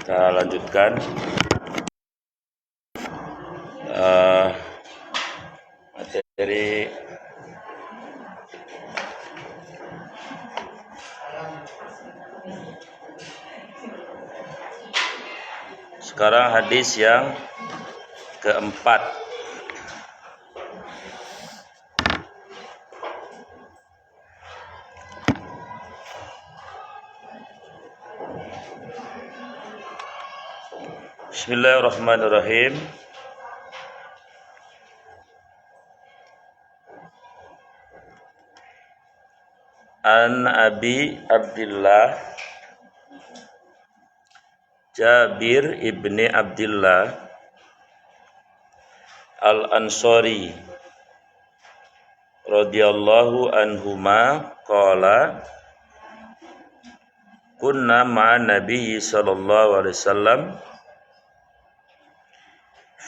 Kita lanjutkan materi sekarang hadis yang keempat. Bismillahirrahmanirrahim. An Abi Abdillah Jabir ibni Abdillah Al-Ansari radhiyallahu anhuma qala kunna ma'an Nabi sallallahu alaihi wasallam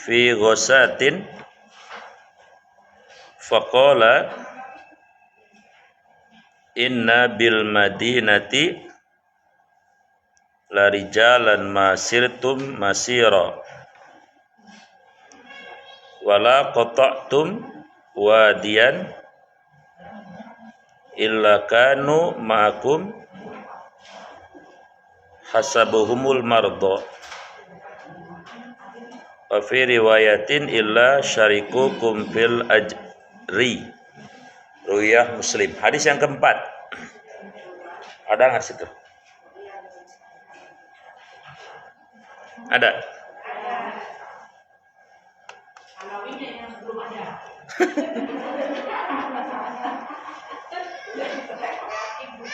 fi ghasatin faqala inna bil madinati la rijalan masirtum masira wala qata'tum wadiyan illa kanu ma'akum hasabuhumul mardo wa fi riwayatin illa syarikukum fil ajri. Riwayat Muslim. Hadis yang keempat. Ada nggak situ? Ada.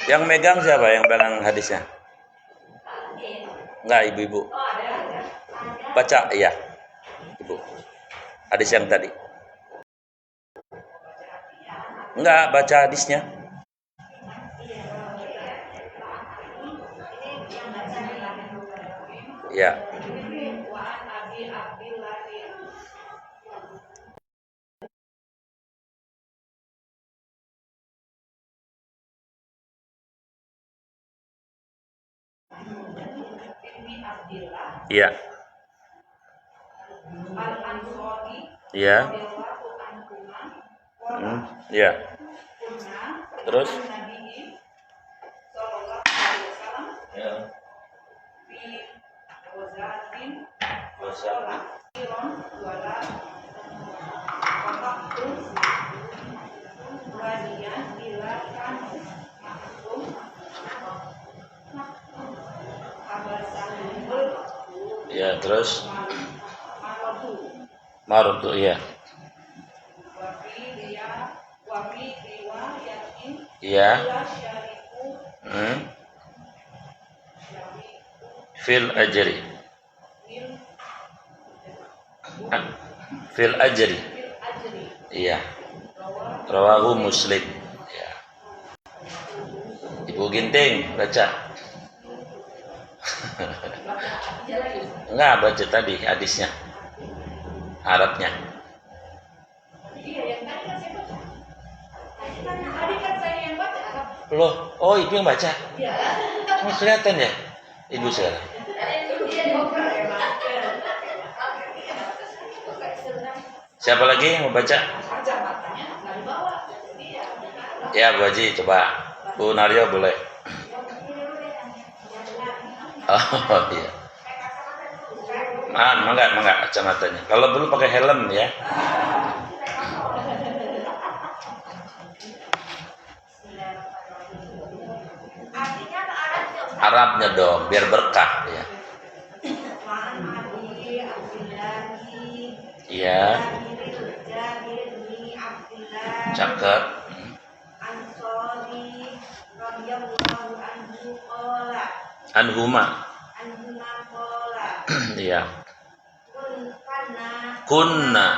Yang megang siapa? Yang pegang hadisnya? Enggak, ibu-ibu. Baca, iya. Ibu. Hadis yang tadi. Enggak, baca hadisnya. Ya. Iya. Iya. Iya. Terus? Ya. Ya, terus mardu, ya. Ya. Fil ajri. Fil ajri. Iya. Rawahu Muslim. Ya. Ibu Ginting baca. Enggak, baca tadi hadisnya. Arabnya. Loh, oh ibu yang baca. Cuma kelihatan ya, ibu sekarang. Siapa lagi yang mau baca? Ya, Bu Haji, coba. Bu Naryo boleh. Oh iya. Mangga kacamatanya. Kalau perlu pakai helm ya. Arabnya dong, biar berkah ya. Iya. Cakep. Anhuma. Iya. Kunna.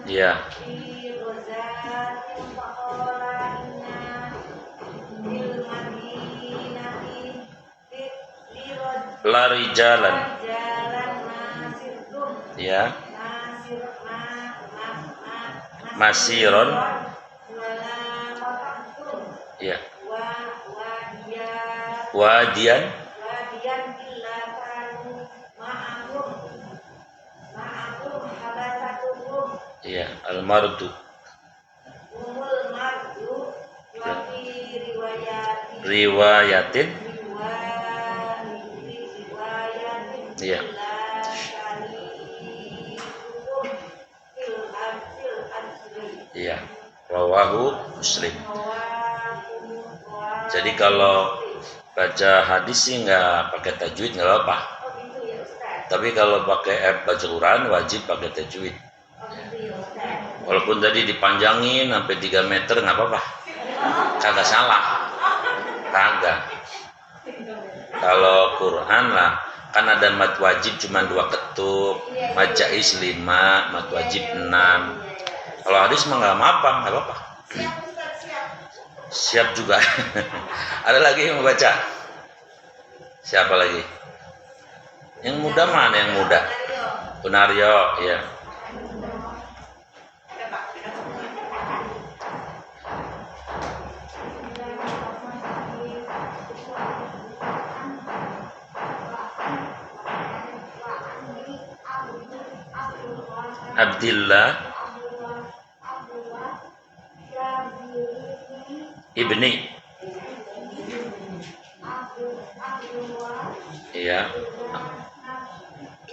Iya. Lari jalan. Ya. Masiron Ya. Wadian illa kanu ma'akum habasatukum. Ya, al-mardu. Umul mardu wa fi Riwayatin. Ya. Iya, rawahu Muslim. Jadi kalau baca hadis sih nggak pakai tajwid nggak apa-apa. Tapi kalau pakai baca Quran wajib pakai tajwid. Walaupun tadi dipanjangin sampai 3 meter nggak apa-apa. Kagak salah. Kagak. Kalau Quran lah kan ada mad wajib cuma 2 ketuk, mad jaiz 5, mad wajib 6. Kalau hadis mah nggak apa-apa. Siap juga. Ada lagi yang mau baca? Siapa lagi? Yang muda mana yang muda? Bunaryo, ya. Abdillah ibni, ya,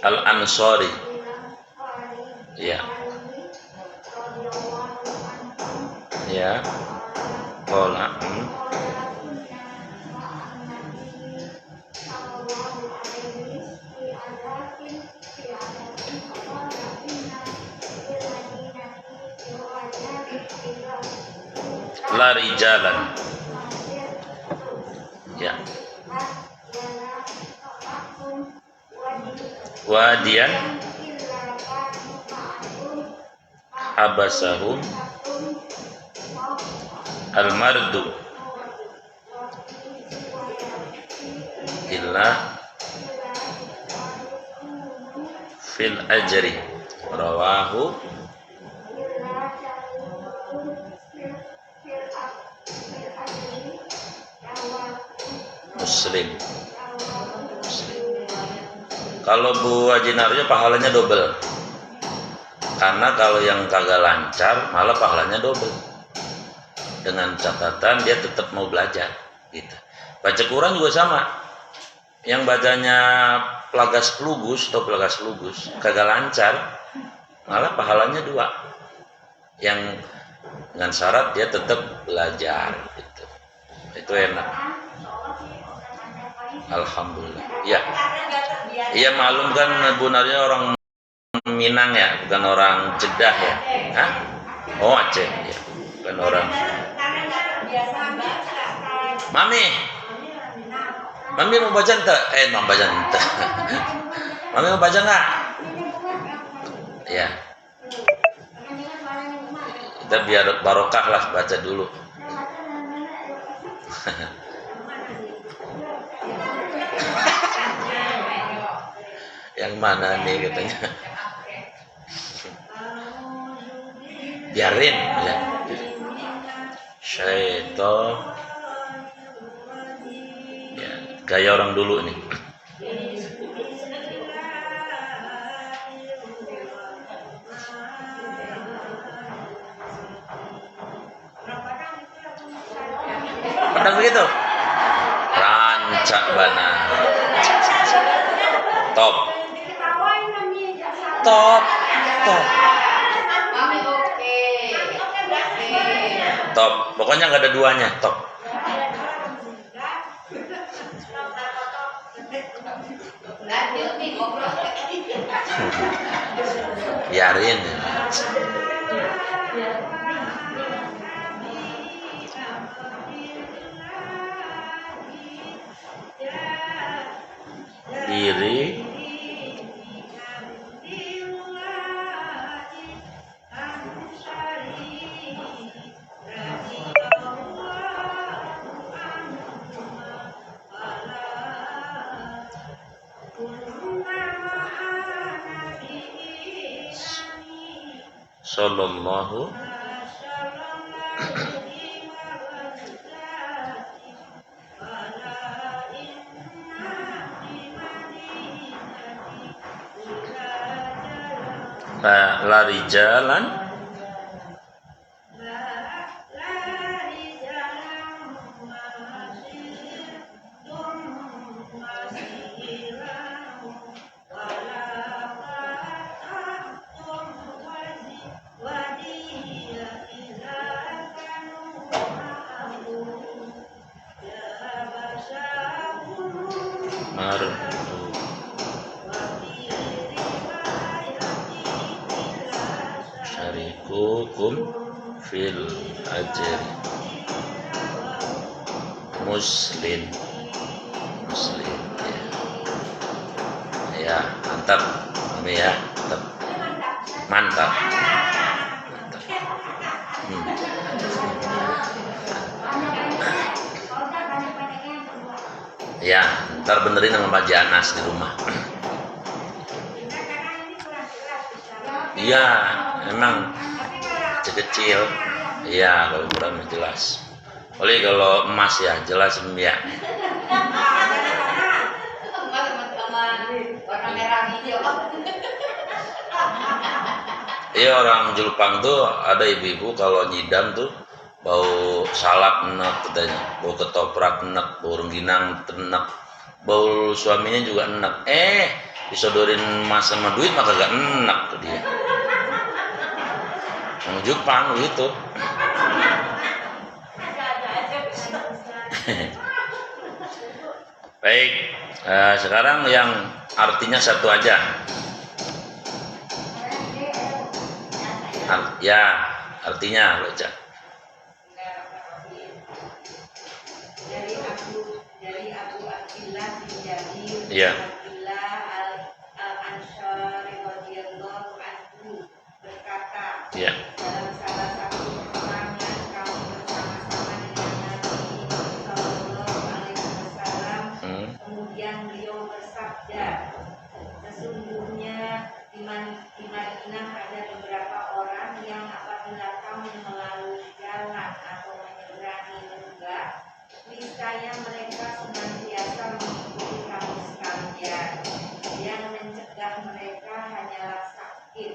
al-Ansari, ya, ya, kola, lari jalan, ya, wadian habasahum al-mardu illa fil ajri, rawahu Muslim. Kalau Bu Haji Narjo pahalanya double. Karena kalau yang kagak lancar malah pahalanya double. Dengan catatan dia tetap mau belajar gitu. Baca Quran juga sama. Yang bacanya pelagas pelugus kagak lancar malah pahalanya 2. Yang dengan syarat dia tetap belajar gitu. Itu enak. Alhamdulillah. Ya. Iya malum kan Bu Narjo orang Minang ya, bukan orang Jeddah ya. Hah? Oh Aceh ya. Bukan orang. Mami mau baca enggak? Mau baca enggak? Mami mau baca enggak? Ya. Kita biar barokah lah baca dulu. Yang mana nih katanya? Biarin ya. Syaitan. Ya, gaya orang dulu nih. Padahal begitu. Rancak bana. Top. Top. Pokoknya nggak ada duanya. Top. Biarin. Diri sallallahu lari jalan lari jalan masirun wala fa'atum wadiya ila kanu ma'ahu ya basyarun mardu syarikukum fil ajri muslim ya mantap Mami ya mantap. Ya ntar benerin sama Pak Janas di rumah. Iya emang kecil. Iya kalau kurang jelas. Oleh kalau emas ya jelas ya. Iya orang Julpang tuh ada ibu-ibu kalau nyidam tuh bau salak enak katanya, bau ketoprak enak, bau rengginang enak, bau suaminya juga enak. Disodorin emas sama duit maka gak enak tuh dia. Orang Jepang gitu. Baik, sekarang yang artinya satu aja. Ya, artinya baca. Dari Abu Abdillah bin Jabir Iya. Abdillah al-Ansyari radhiyallahu anhu berkata, Iya. dalam salah satu peperangan kami bersama-sama dengan Nabi Sallallahu Alaihi Wasallam, kemudian beliau bersabda, sesungguhnya di Madinah ada beberapa orang yang apabila kami melalui jalan atau menyeberangi tengah, niscaya mereka senantiasa mengikuti kami sekalian. Yang mencegah mereka hanyalah sakit.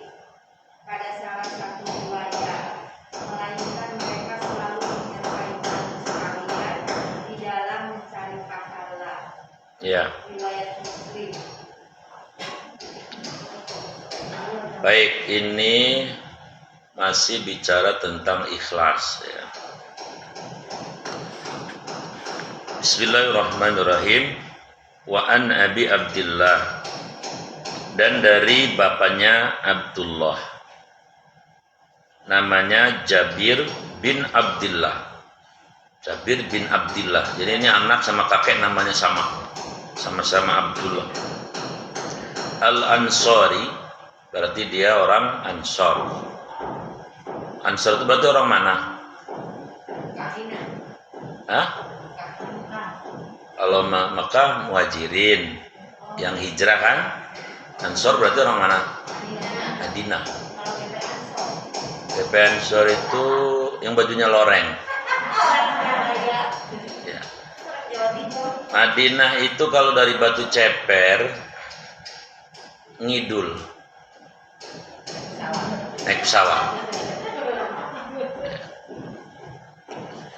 Pada salah satu riwayat, melainkan mereka selalu menyertai kami sekalian di dalam mencari pahala. Iya. Riwayat Muslim. Baik, ini masih bicara tentang ikhlas ya. Bismillahirrahmanirrahim. Wa an Abi Abdillah, dan dari bapaknya Abdullah, namanya Jabir bin Abdillah. Jabir bin Abdillah. Jadi ini anak sama kakek namanya sama-sama Abdullah. Al-Ansari, berarti dia orang Ansor. Ansor itu berarti orang mana? Hah? Kalau Mekah muhajirin, yang hijrah kan? Ansor berarti orang mana? Madinah. PP Ansor itu yang bajunya loreng. Ya. Madinah itu kalau dari Batu Ceper ngidul, naik pesawat. Ya.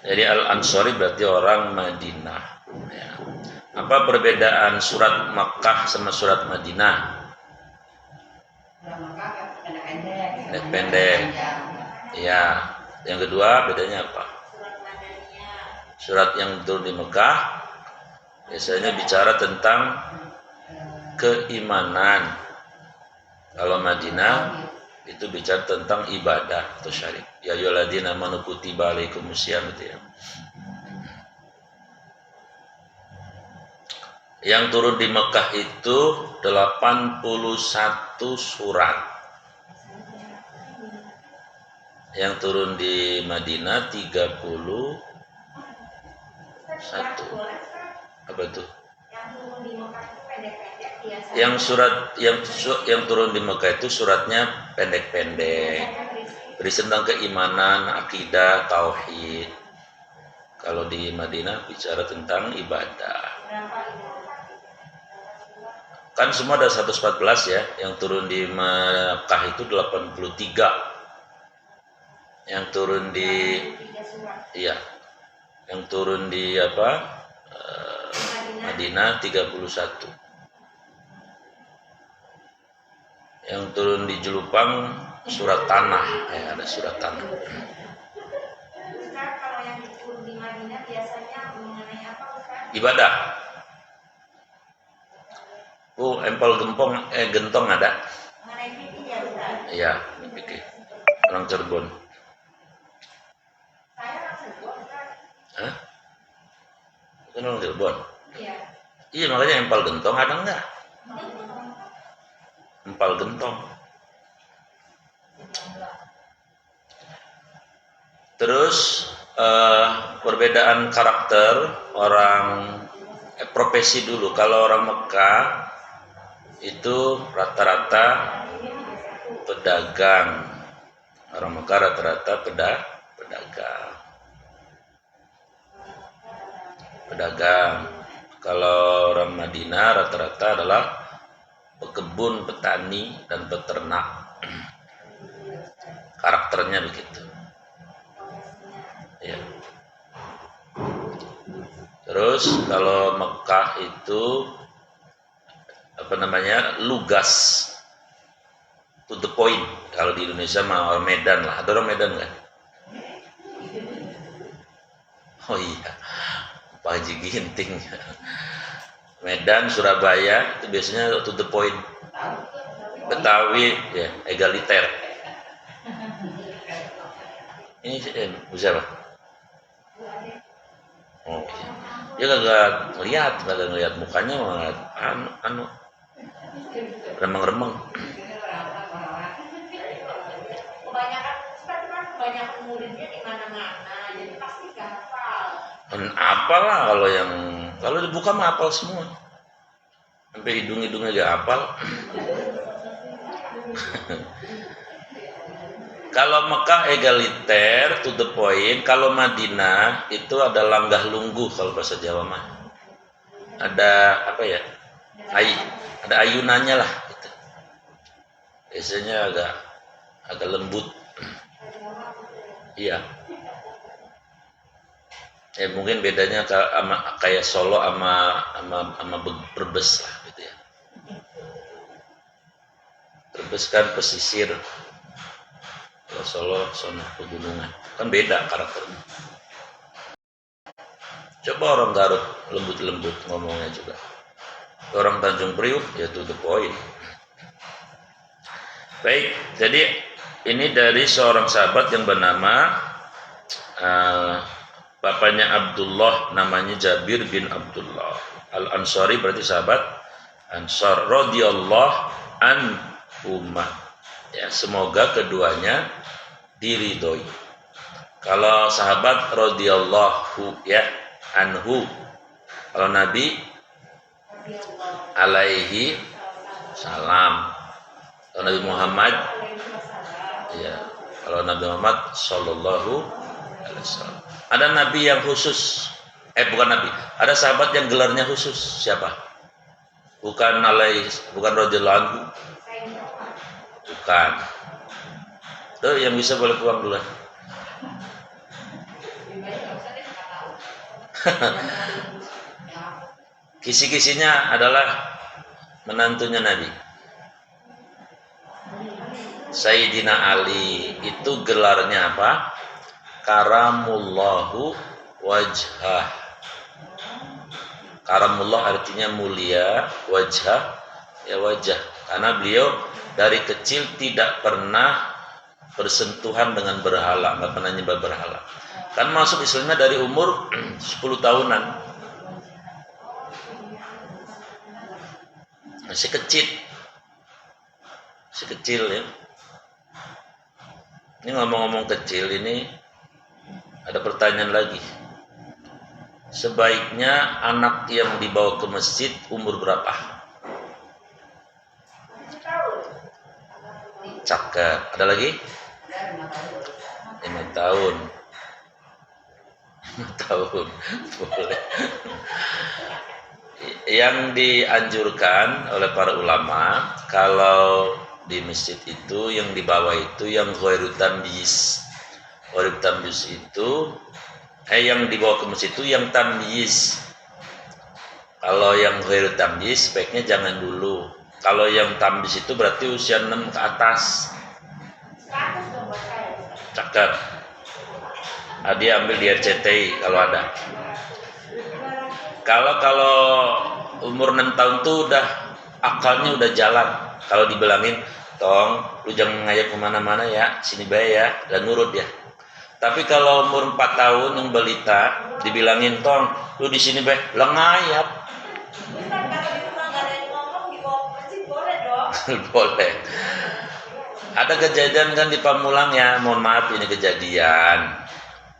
Jadi Al-Ansori berarti orang Madinah. Ya. Apa perbedaan surat Makkah sama surat Madinah? Pendek. Ya. Yang kedua bedanya apa? Surat yang turun di Mekah biasanya bicara tentang keimanan. Kalau Madinah itu bicara tentang ibadah atau syariat. Ya ayyuhalladzina amanu kutiba alaikumusiyam itu ya. Yang turun di Mekah itu 81 surat. Yang turun di Madinah 31. Apa itu? Yang surat yang turun di Mekah itu suratnya pendek-pendek, berisi tentang keimanan, akidah, tauhid. Kalau di Madinah bicara tentang ibadah. Kan semua ada 114 ya, yang turun di Mekah itu 83. Yang turun di 3 surat. iya, yang turun di Madinah 31. Yang turun di Jelupang surat tanah, ada surat tanah. Ustaz, kalau yang diturun di Madinah biasanya mengenai apa, Ustaz? Ibadah. Empel gentong ada. Mengenai fikih ya, Ustaz? Iya, fikih. Orang Cirebon. Saya orang Cirebon, Ustaz. Hah? Bukan orang Cirebon. Iya. Iya, makanya empal gentong ada enggak? Empal gentong. Terus perbedaan karakter orang profesi dulu. Kalau orang Mekah itu rata-rata pedagang. Orang Mekah rata-rata pedagang. Kalau orang Madinah rata-rata adalah pekebun, petani, dan peternak. Karakternya begitu. Ya. Terus kalau Mekah itu lugas, to the point. Kalau di Indonesia mah orang Medan lah. Ada orang Medan kan? Oh iya, Pak Haji Ginting. Medan, Surabaya itu biasanya to the point. Betawi ya egaliter. Ini siapa? Oh iya. Dia kagak ngeliat mukanya, malah remeng-remeng. Kebanyakan muridnya di mana-mana, jadi pasti gak hafal. Apalah kalau dibuka mah hafal semua. Sampai hidung-hidungnya gak hafal. Kalau Mekah egaliter, to the point. Kalau Madinah itu ada langgah lungguh kalau bahasa Jawa mah. Ada apa ya? Ada ayunannya lah gitu. Biasanya agak lembut. Iya. Mungkin bedanya kayak Solo sama Brebes lah gitu ya. Brebes kan pesisir. Kalau Solo sono pegunungan. Kan beda karakternya. Coba orang Garut lembut-lembut ngomongnya juga. Orang Tanjung Priuk ya to the point. Baik, jadi ini dari seorang sahabat yang bernama bapaknya Abdullah, namanya Jabir bin Abdullah Al-Ansari, berarti sahabat Ansar radhiyallahu anhuma. Ya, semoga keduanya diridhoi. Kalau sahabat radhiyallahu ya anhu. Kalau Nabi alaihi salam. Kalau Nabi Muhammad ya, kalau Nabi Muhammad sallallahu alaihi wasallam. Ada nabi yang khusus. Bukan nabi. Ada sahabat yang gelarnya khusus. Siapa? Bukan radhiyallahu anhu. Bukan. Tuh yang bisa boleh pulang dulu. Kisi-kisinya adalah menantunya Nabi. Sayyidina Ali itu gelarnya apa? Karamullahu wajhah. Karamullah artinya mulia, wajhah ya wajah. Karena beliau dari kecil tidak pernah bersentuhan dengan berhala, nggak pernah nyembah berhala. Kan masuk Islamnya dari umur 10 tahunan. Masih kecil ya. Ini ngomong-ngomong kecil ini ada pertanyaan lagi. Sebaiknya anak yang dibawa ke masjid umur berapa? Cakep. Ada lagi? 5 tahun. 5 tahun. Boleh. Yang dianjurkan oleh para ulama kalau di masjid itu yang di bawah itu yang ghairu tamyiz. Ghairu tamyiz itu yang dibawa ke masjid itu yang tamyiz. Kalau yang ghairu tamyiz sebaiknya jangan dulu. Kalau yang tamyiz itu berarti usia 6 ke atas. Cakep. Dia ambil di RCTI kalau ada. Kalau umur 6 tahun tuh udah akalnya udah jalan. Kalau dibilangin, tong, lu jangan ngayap kemana-mana ya, sini bae ya, dan nurut ya. Tapi kalau umur 4 tahun yang balita, dibilangin, tong, lu di sini bae, lah ngayap. Boleh. Ada kejadian kan di Pamulang ya, mohon maaf ini kejadian.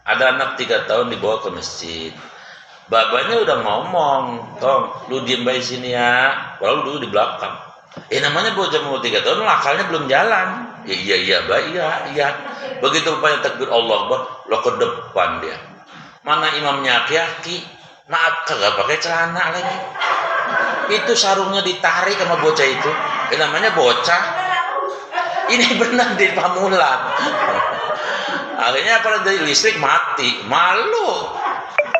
Ada anak 3 tahun dibawa ke masjid. Babanya udah ngomong, tong, lu diem baik sini ya, walau dulu di belakang. Namanya bocah umur 3 tahun, akalnya belum jalan. Iya, iya. Begitu rupanya takbir Allah Akbar, lo ke depan dia. Mana imamnya aki-aki, maaf kagak pakai celana lagi. Itu sarungnya ditarik sama bocah itu. Namanya bocah. Ini benar di Pamulang. Akhirnya apa dari listrik mati, malu.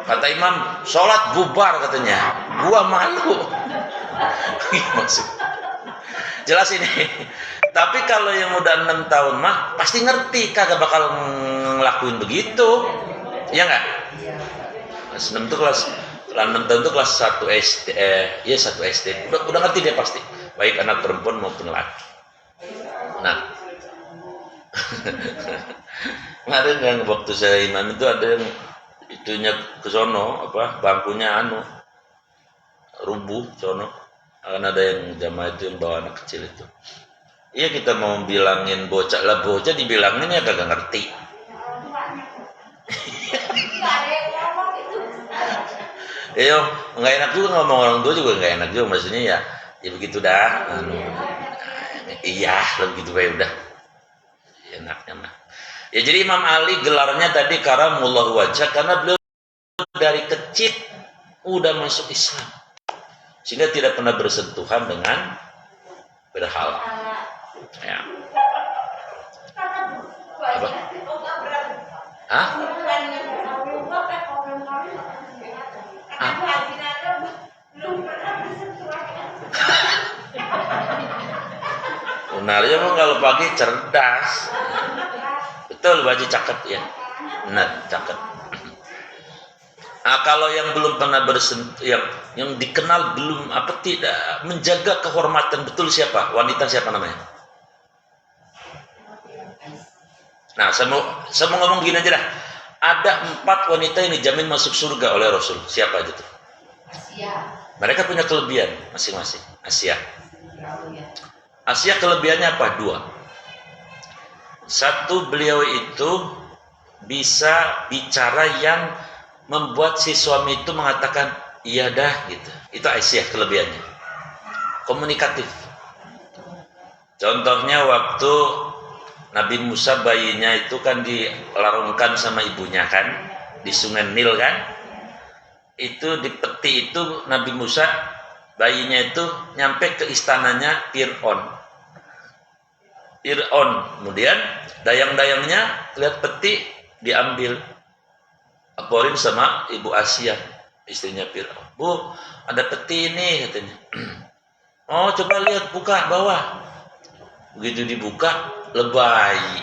Kata imam, sholat bubar katanya. Gua malu. Maksud. Jelas ini. Tapi kalau yang udah 6 tahun mah pasti ngerti, kagak bakal ngelakuin begitu. Iya enggak? Kelas 6 itu kelas 6 tahun itu kelas 1 SD. Iya 1 SD. Udah ngerti dia pasti. Baik anak perempuan maupun laki. Nah. Kemarin yang waktu saya imam itu ada yang itunya ke sono bangkunya rubuh sono, akan ada yang jamaah itu yang bawa anak kecil itu. Iya kita mau bilangin bocah lah, bocah dibilangin ya kagak ngerti. Nggak enak juga ngomong orang tua juga nggak enak juga, maksudnya ya begitu dah. Iya lah begitu baik udah enaknya mah. Ya jadi Imam Ali gelarnya tadi karamullah wajah karena beliau dari kecil udah masuk Islam sehingga tidak pernah bersentuhan dengan berhala. Ya. Apa? Hah? Benarnya mah kalau pagi cerdas. Betul, baju cakep ya. Benar, cakep. Nah, kalau yang belum pernah bersentuh, yang dikenal belum tidak menjaga kehormatan betul siapa? Wanita siapa namanya? Nah, saya mau ngomong gini aja dah. Ada 4 wanita yang dijamin masuk surga oleh Rasul. Siapa aja tuh? Asia. Mereka punya kelebihan masing-masing. Asia kelebihannya apa? 2. Satu, beliau itu bisa bicara yang membuat si suami itu mengatakan iya dah gitu. Itu Aisyah kelebihannya. Komunikatif. Contohnya waktu Nabi Musa bayinya itu kan dilarungkan sama ibunya kan di Sungai Nil kan. Itu di peti itu Nabi Musa bayinya itu nyampe ke istananya Fir'aun. Kemudian dayang-dayangnya lihat peti diambil, laporin sama Ibu Asia, istrinya Fir'aun. Bu, ada peti ini katanya. Oh, coba lihat, buka bawah. Begitu dibuka, lebay.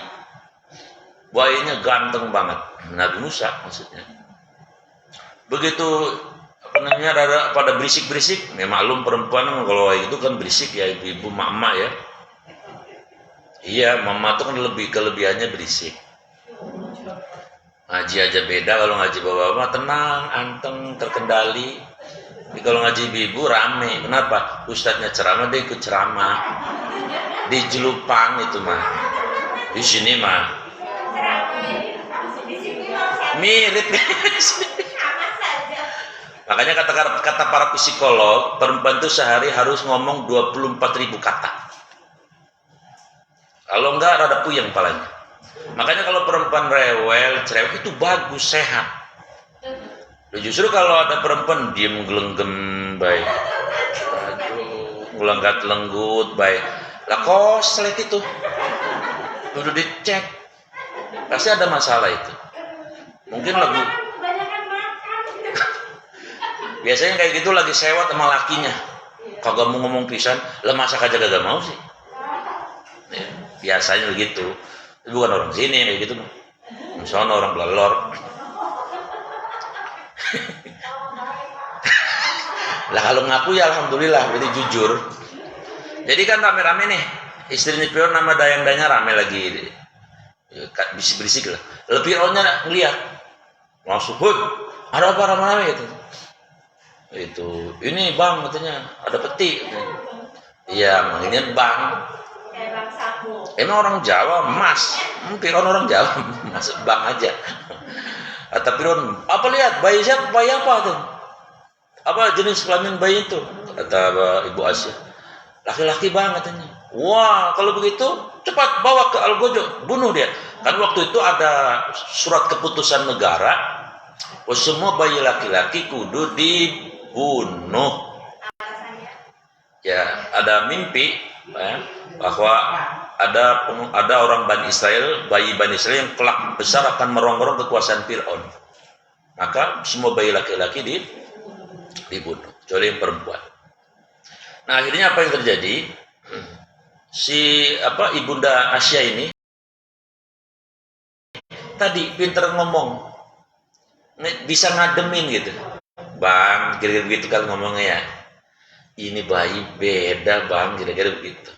Bayinya ganteng banget. Nabi Musa maksudnya. Begitu rada pada berisik-berisik. Ya maklum perempuan kalau itu kan berisik ya, ibu-ibu, mak-mak ya. Iya, mama tuh kan kelebihannya berisik. Ngaji aja beda, kalau ngaji bapak-bapak tenang, anteng, terkendali. Tapi kalau ngaji ibu rame. Kenapa? Ustadznya ceramah, dia ikut ceramah. Di Jelupang itu mah. Di sini mah. Mirip. Makanya kata para psikolog, perempuan itu sehari harus ngomong 24.000 kata. Kalau enggak rada puyeng palanya. Makanya kalau perempuan rewel, cerewet itu bagus, sehat. Justru kalau ada perempuan diem gelenggem baik. Aduh, ngelenggat lenggut baik. Lah koslet itu. Udah dicek. Pasti ada masalah itu. Mungkin lagi kebanyakan makan. biasanya kayak gitu lagi sewot sama lakinya. Kagak mau ngomong pisan, lah masak aja kagak mau sih. Ya, biasanya begitu. Itu bukan orang sini kayak gitu. Misalnya orang belelor. Lah kalau ngaku ya alhamdulillah, jadi jujur. Jadi kan rame-rame nih, istrinya Pion nama dayang-dayangnya rame lagi, berisik-berisik lah. Lalu Pionnya ngeliat, langsung, "Hoi, ada apa rame-rame?" gitu. Itu, "Ini bang," katanya, "ada peti." Iya, ini bang. Kayak bang Sapu. Emang orang Jawa mas, Pion orang Jawa, mas bang aja. Kata Pion, "Apa lihat bayi siapa? Bayi apa tuh? Apa jenis kelamin bayi itu?" Kata Ibu Asia, "Laki-laki bang," katanya. "Wah, kalau begitu cepat bawa ke Algojo, bunuh dia." Kan waktu itu ada surat keputusan negara, semua bayi laki-laki kudu dibunuh. Ya, ada mimpi ya, bahwa ada orang Bani Israel, bayi Bani Israel yang kelak besar akan merongrong kekuasaan Fir'aun. Maka semua bayi laki-laki dibunuh, kecuali yang perempuan. Nah, akhirnya apa yang terjadi? Si Ibunda Asia ini tadi pinter ngomong, bisa ngademin gitu. "Bang," kira-kira begitu kan ngomongnya ya. "Ini bayi beda bang," kira-kira begitu.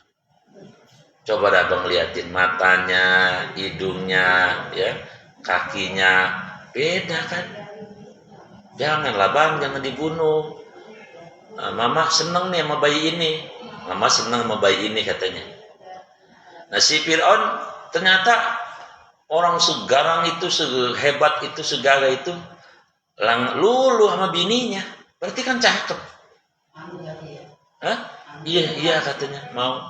Coba dah bang liatin matanya, hidungnya, ya, kakinya beda kan. "Janganlah bang, jangan dibunuh. Mama seneng nih sama bayi ini. Mama seneng sama bayi ini," katanya. Nah si Fir'aun ternyata orang segarang itu, sehebat itu, segala itu, lulu sama bininya. Berarti kan cakep. Hah? Iya katanya mau.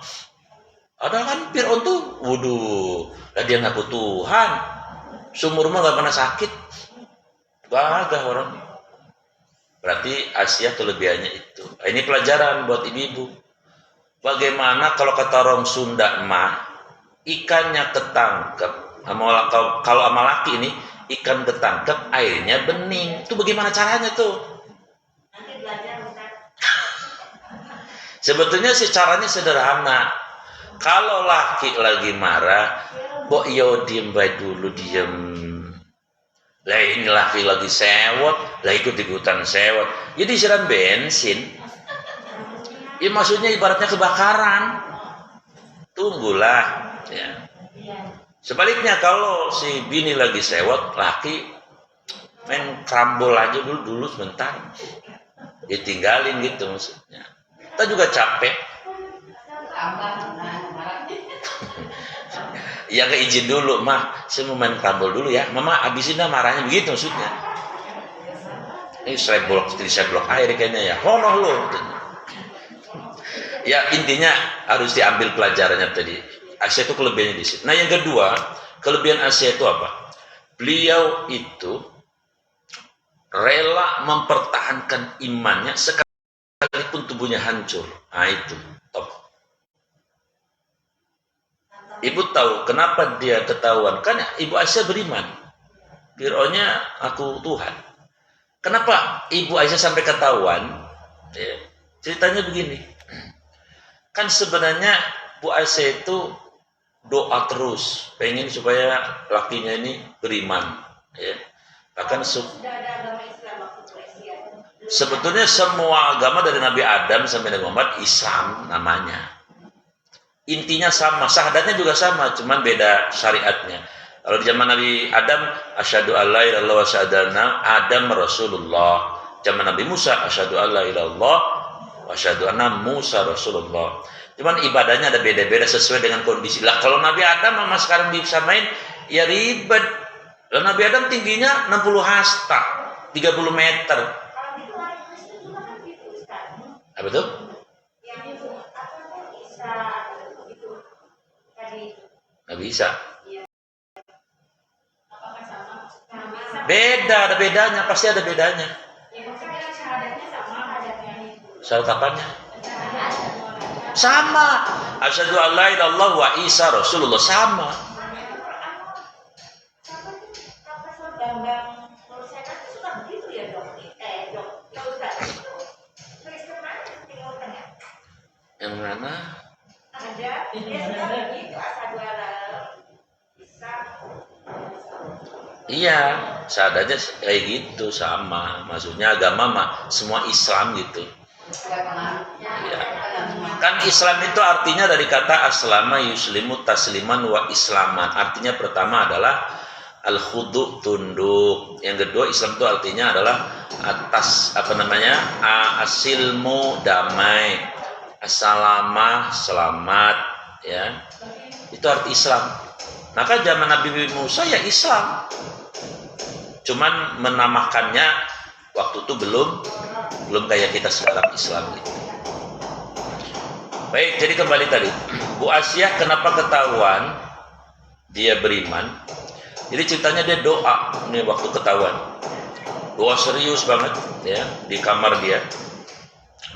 Ada kan Fir'aun tuh, waduh, lah dia ngaku Tuhan. Seumur umur gak pernah sakit. Gagah orang. Berarti Asia kelebihannya itu. Ini pelajaran buat ibu-ibu. Bagaimana kalau kata orang Sunda mah, ikannya ketangkep. Kalau sama laki ini, ikan ketangkep, airnya bening. Itu bagaimana caranya tuh? Nanti belajar Ustaz. Sebetulnya sih caranya sederhana. Kalau laki lagi marah, "Bok yo diem baik dulu, diem." Lah ini laki lagi sewot, lah ikut-ikutan sewot. Jadi siram bensin. Ya maksudnya ibaratnya kebakaran. Tunggulah. Ya. Sebaliknya kalau si bini lagi sewot, laki main krambol aja dulu sebentar. Ditinggalin gitu maksudnya. Kita juga capek. Ya izin dulu, "Mah, saya mau main krambol dulu ya. Mama abisin dah marahnya," begitu maksudnya. Ini saya blok air kayaknya ya. Honoh lo. Ya intinya harus diambil pelajarannya tadi. Asia itu kelebihannya di situ. Nah yang kedua, kelebihan Asia itu apa? Beliau itu rela mempertahankan imannya sekalipun tubuhnya hancur. Nah itu top. Ibu tahu kenapa dia ketahuan? Kan Ibu Aisyah beriman. Fir'aunnya aku Tuhan. Kenapa Ibu Aisyah sampai ketahuan? Ya, ceritanya begini. Kan sebenarnya Bu Aisyah itu doa terus, pengen supaya lakinya ini beriman. Ya. Bahkan sebetulnya semua agama dari Nabi Adam sampai Nabi Muhammad Islam namanya. Intinya sama, syahadatnya juga sama, cuman beda syariatnya. Kalau di zaman Nabi Adam, asyhadu alla ilaha illallah wa asyhadu anna Adam Rasulullah. Zaman Nabi Musa, asyhadu alla ilaha illallah wa asyhadu anna Musa Rasulullah. Cuman ibadahnya ada beda-beda sesuai dengan kondisi. Lah kalau Nabi Adam sama sekarang disamain, ya ribet. Lah Nabi Adam tingginya 60 hasta, 30 meter. Apa tuh? Nggak bisa. Beda, ada bedanya, pasti ada bedanya. Syarat apanya? Sama. Asyhadu an la ilaha illallah wa Isa Rasulullah, sama. Yang mana? Ada, dia sudah begitu asyhadu an la Isa. Iya, seadanya kayak gitu, sama. Maksudnya agama mah semua Islam gitu. Ya. Kan Islam itu artinya dari kata aslama yuslimu tasliman wa islaman. Artinya pertama adalah al-khudu, tunduk. Yang kedua Islam itu artinya adalah atas asilmu, damai, assalamah, selamat, ya. Itu arti Islam. Maka zaman Nabi Musa ya Islam. Cuman menamakannya waktu itu belum kayak kita sekarang Islam gitu. Baik, jadi kembali tadi, Bu Asyah kenapa ketahuan dia beriman? Jadi ceritanya dia doa nih waktu ketahuan. Doa serius banget ya di kamar dia.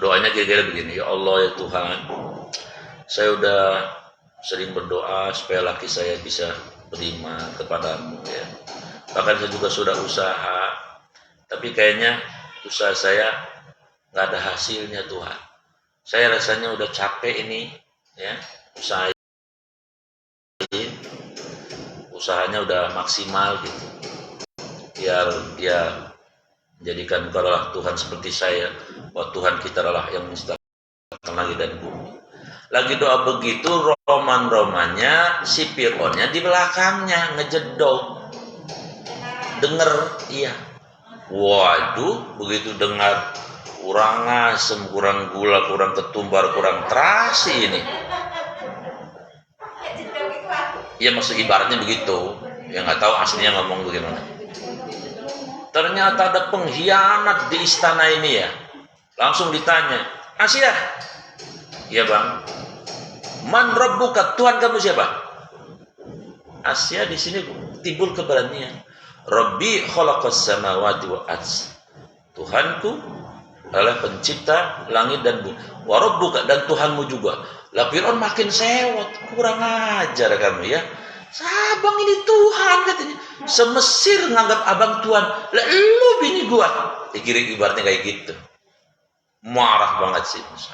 Doanya kira-kira begini, ya Allah ya Tuhan, saya udah sering berdoa supaya laki saya bisa beriman kepadamu ya. Bahkan saya juga sudah usaha, tapi kayaknya usaha saya nggak ada hasilnya Tuhan. Saya rasanya udah capek ini ya, usahanya udah maksimal gitu. Biar dia jadikan adalah Tuhan seperti saya, bahwa Tuhan kita adalah yang menciptakan langit dan bumi. Lagi doa begitu, roman-romannya si Fir'aunnya di belakangnya ngejedok. Denger, iya. Waduh, begitu dengar kurang asem, kurang gula, kurang ketumbar, kurang terasi ini. Ya maksud ibaratnya begitu. Ya nggak tahu aslinya ngomong bagaimana. Ternyata ada pengkhianat di istana ini ya. Langsung ditanya, Asyah, iya bang. Man rabbuka, Tuhan kamu siapa? Asyah di sini timbul keberanian. Rabbi khalaqas samawati wa ardh. Tuhanku adalah pencipta langit dan bumi. Wa rabbuka, dan Tuhanmu juga. Lah Fir'aun makin sewot, kurang ajar kamu ya. Abang ini Tuhan katanya. Semesir nganggap abang Tuhan. Lah lu bini gua. Dikira ibaratnya kayak gitu. Marah banget sih Musa.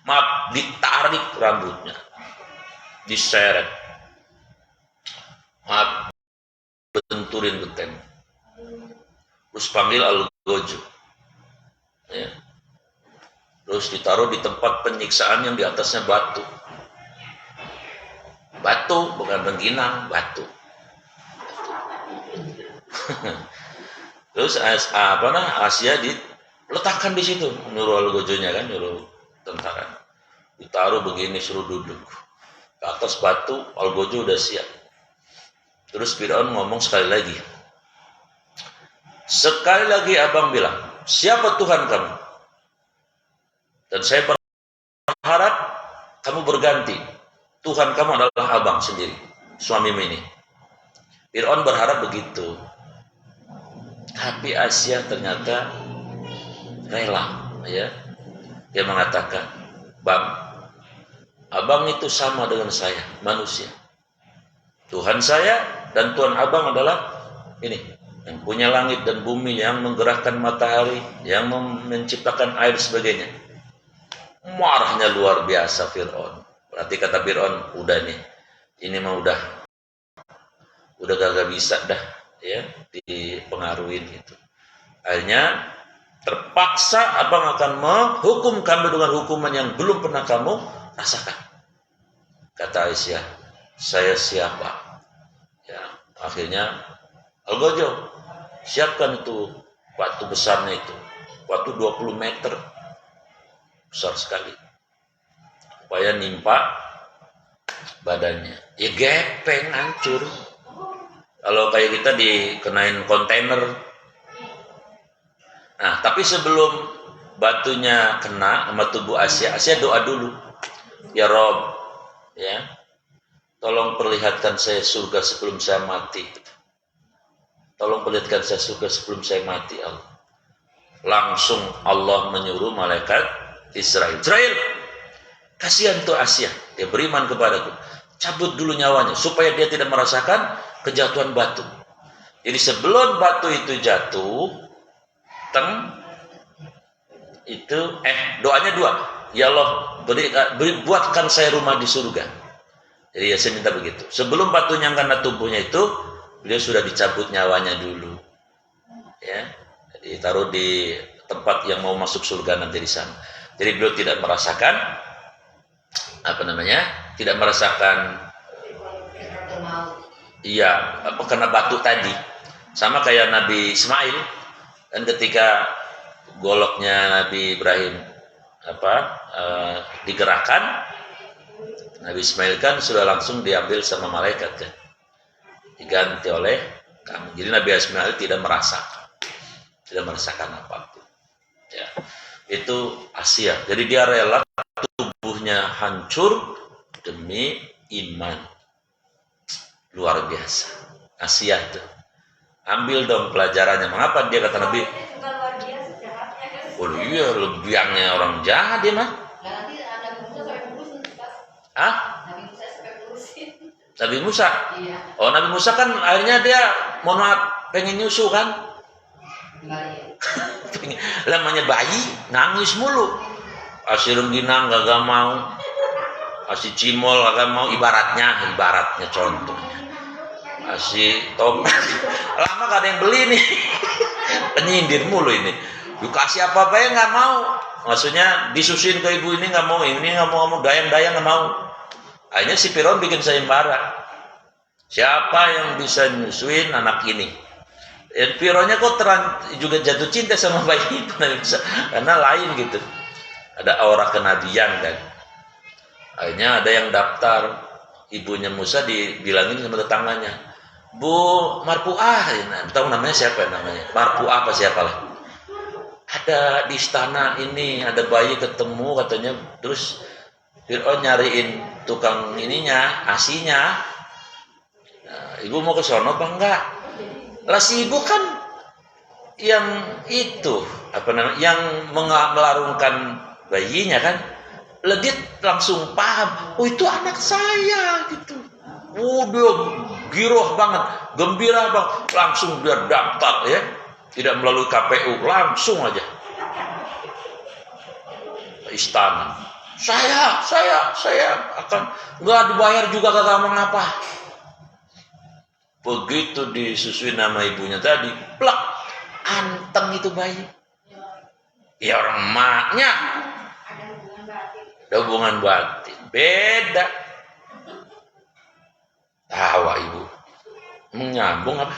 Maaf, ditarik rambutnya. Diseret. Maaf, benturin ke tembok. Terus panggil Al-Gojo. Ya. Terus ditaruh di tempat penyiksaan yang di atasnya batu. Batu, bukan rengginang, batu. Terus Asyah diletakkan di situ, nyuruh Al-Gojonya kan, nyuruh tentara. Ditaruh begini, suruh duduk. Ke atas batu, Al-Gojo udah siap. Terus Fir'aun ngomong sekali lagi. Sekali lagi abang bilang, siapa Tuhan kamu? Dan saya berharap kamu berganti. Tuhan kamu adalah abang sendiri, suamimu ini. Fir'aun berharap begitu. Tapi Asyah ternyata rela, ya. Dia mengatakan, Bang, abang itu sama dengan saya, manusia. Tuhan saya dan Tuhan abang adalah ini, yang punya langit dan bumi, yang menggerakkan matahari, yang menciptakan air sebagainya. Marahnya luar biasa Fir'aun. Berarti kata Fir'aun, udah nih, ini mah udah gak bisa dah ya dipengaruhin gitu. Akhirnya terpaksa abang akan menghukum kamu dengan hukuman yang belum pernah kamu rasakan. Kata Aisyah, saya siapa? Ya, akhirnya Al-Gojo siapkan itu batu besarnya itu, batu 20 meter, besar sekali, supaya nimpa badannya. Ya gepeng, hancur. Kalau kayak kita dikenain kontainer. Nah, tapi sebelum batunya kena sama tubuh Asyah doa dulu. Ya Rob, ya, tolong perlihatkan saya surga sebelum saya mati. Tolong perlihatkan saya surga sebelum saya mati, Allah. Langsung Allah menyuruh malaikat Israel. Kasihan tuh Asia, dia beriman kepadaku. Cabut dulu nyawanya supaya dia tidak merasakan kejatuhan batu. Jadi sebelum batu itu jatuh, doanya dua. Ya Allah, buatkan saya rumah di surga. Jadi ya saya minta begitu. Sebelum batunya kena tubuhnya itu, beliau sudah dicabut nyawanya dulu. Ya, jadi taruh di tempat yang mau masuk surga nanti di sana. Jadi beliau tidak merasakan tidak merasakan kena batu tadi. Sama kayak Nabi Ismail, dan ketika goloknya Nabi Ibrahim digerakkan, Nabi Ismail kan sudah langsung diambil sama malaikat kan, diganti oleh kami. Jadi Nabi Ismail tidak merasakan apapun. Ya, itu Asia. Jadi dia rela tubuhnya hancur demi iman. Luar biasa. Asia itu. Ambil dong pelajarannya. Mengapa dia kata Nabi? Oh iya, lebihannya orang jahat dia mah. Nabi Musa? Iya. Oh, Nabi Musa kan akhirnya dia mohon maaf pengen nyusu kan? Namanya bayi nangis mulu. Asirung ginang gak mau. Asih cimol gak mau, ibaratnya contohnya. Asih tomat lama gak ada yang beli nih. Penyindir mulu ini. Dikasih apa-apa ya gak mau. Maksudnya disusuin ke ibu ini gak mau, ini gak mau, dayang-dayang gak mau. Akhirnya si Firaun bikin sayembara. Siapa yang bisa nyusuin anak ini? Dan Firaunnya kok juga jatuh cinta sama bayi itu, karena lain gitu. Ada aura kenabian kan. Akhirnya ada yang daftar, ibunya Musa dibilangin sama tetangganya, Bu Marpuah, tahu namanya siapa namanya? Marpuah apa siapa lah? Ada di istana ini, ada bayi ketemu katanya, terus Fir'aun nyariin tukang ininya, asinya. Nah, ibu mau ke sono apa enggak? Lah si ibu kan yang itu yang melarungkan bayinya kan. Lah dia langsung paham, oh itu anak saya gitu. Dia giroh banget, gembira banget, langsung dia daftar ya, tidak melalui KPU, langsung aja istana. Saya akan nggak dibayar juga kagak mengapa. Begitu disusui nama ibunya tadi, plak, anteng itu bayi. Ya orang maknya ada hubungan batin, beda. Tawa ibu, menyambung apa?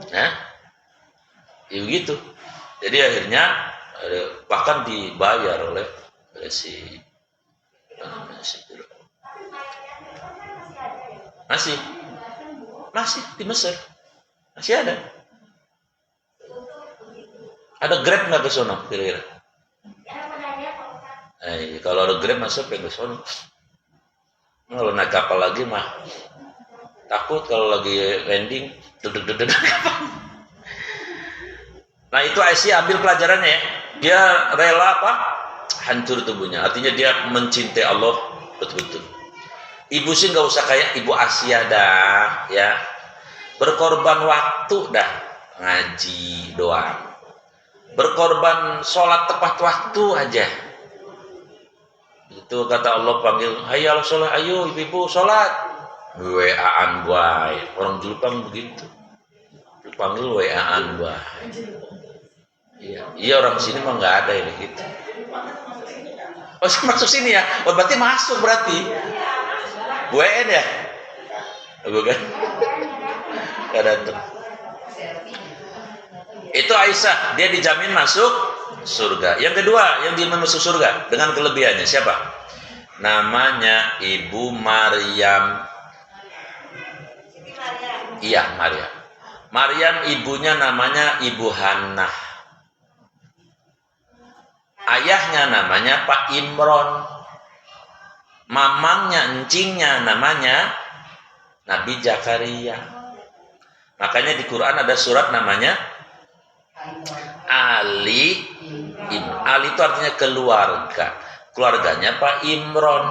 Nah, ya begitu. Jadi akhirnya bahkan dibayar oleh si masih di Mesir masih ada. Ada Grab nggak ke sono kira-kira? Kalau ada Grab masuk ke sono. Kalau naik kapal lagi mah takut kalau lagi landing dedek. Nah itu Aisyah ambil pelajarannya ya. Dia rela hancur tubuhnya. Artinya dia mencintai Allah betul-betul. Ibu sih nggak usah kayak ibu Asia dah ya. Berkorban waktu dah ngaji doang. Berkorban sholat tepat waktu aja. Itu kata Allah panggil, hayal sholat, ayo ibu-ibu sholat. WA-an baik. Orang Jepang begitu. Dipanggil WA-an baik. Iya orang sini mah nggak ada ini gitu. Oh masuk sini ya? Oh berarti masuk berarti. WN ya? Bukan? Gak datang. Itu Aisyah, dia dijamin masuk surga. Yang kedua, yang dia masuk surga dengan kelebihannya siapa? Namanya Ibu Maryam. Iya, Maryam. Maryam ibunya namanya Ibu Hannah. Ayahnya namanya Pak Imron. Mamangnya, encingnya namanya Nabi Zakaria. Makanya di Quran ada surat namanya Ali Ali itu artinya keluarga. Keluarganya Pak Imron.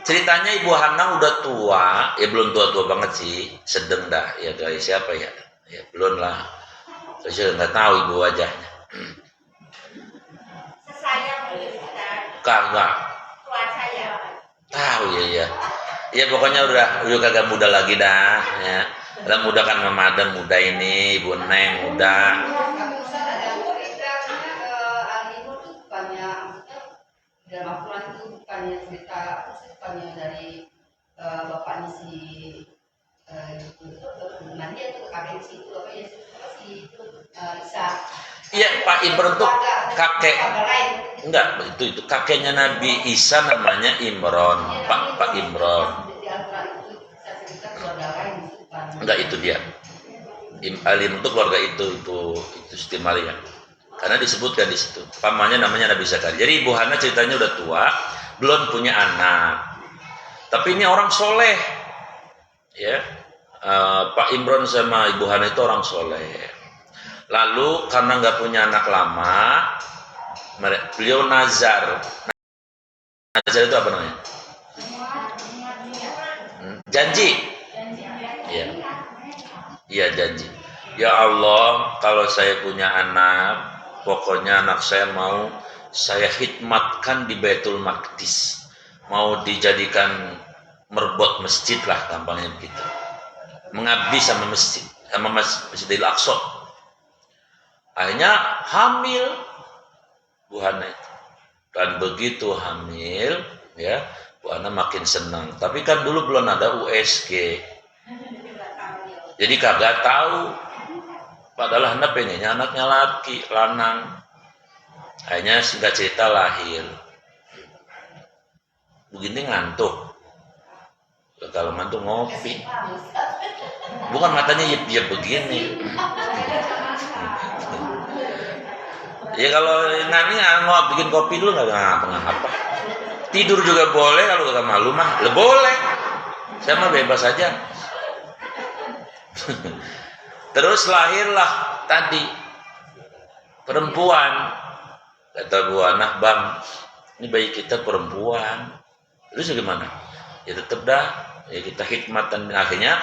Ceritanya Ibu Hana udah tua, ya belum tua-tua banget sih, sedang dah. Ya dari siapa ya? Ya belum lah. Saya nggak tahu ibu wajahnya. Sesayang Ustaz. Kagak. Tuan saya. Tahu ya. Ya pokoknya udah kagak muda lagi dah. Ya. Udah muda kan Mama Adam muda ini, Ibu Neng muda. Tapi Ustaz ada ceritanya Al-Imur tuh bukannya maksudnya dalam Al-Quran itu bukannya cerita bukannya dari bapaknya si Nadia tuh kakek si itu apa ya si itu Isa. Iya Pak Imron tuh kakek. Keluarga lain. Enggak, itu kakeknya Nabi Isa namanya Imron, Pak Imron. Di Al-Quran itu bisa cerita keluarga lain bukan. Enggak, itu dia. Alim itu keluarga itu Siti Maryam. Karena disebutkan di situ. Pamannya namanya Nabi Zakaria. Jadi Ibu Hana ceritanya udah tua, belum punya anak. Tapi ini orang soleh. Ya. Pak Imron sama Ibu Hana itu orang soleh. Lalu karena nggak punya anak lama, beliau nazar. Nazar itu apa namanya? Janji. Iya. Iya janji. Ya Allah, kalau saya punya anak, pokoknya anak saya mau saya khidmatkan di Baitul Maqdis. Mau dijadikan merbot masjid lah gampangnya begitu. Mengabdi sama masjid, sama Masjidil Aqsa. Akhirnya hamil Bu Hana itu. Dan begitu hamil, ya, Bu Hana makin senang. Tapi kan dulu belum ada USG. Jadi kagak tahu. Padahal Hana pengennya anaknya laki, lanang. Akhirnya singkat cerita lahir. Begini ngantuk. Kalau ngantuk ngopi. Bukan matanya yep begini. Ya kalau nanti mau bikin kopi dulu nggak ngapa-ngapa. Tidur juga boleh kalau nggak malu mah, boleh. Saya mah bebas aja. Terus lahirlah tadi perempuan. Kata Bu Anak, Bang, ini bayi kita perempuan. Terus gimana? Ya tetap dah, ya kita khidmatan. Akhirnya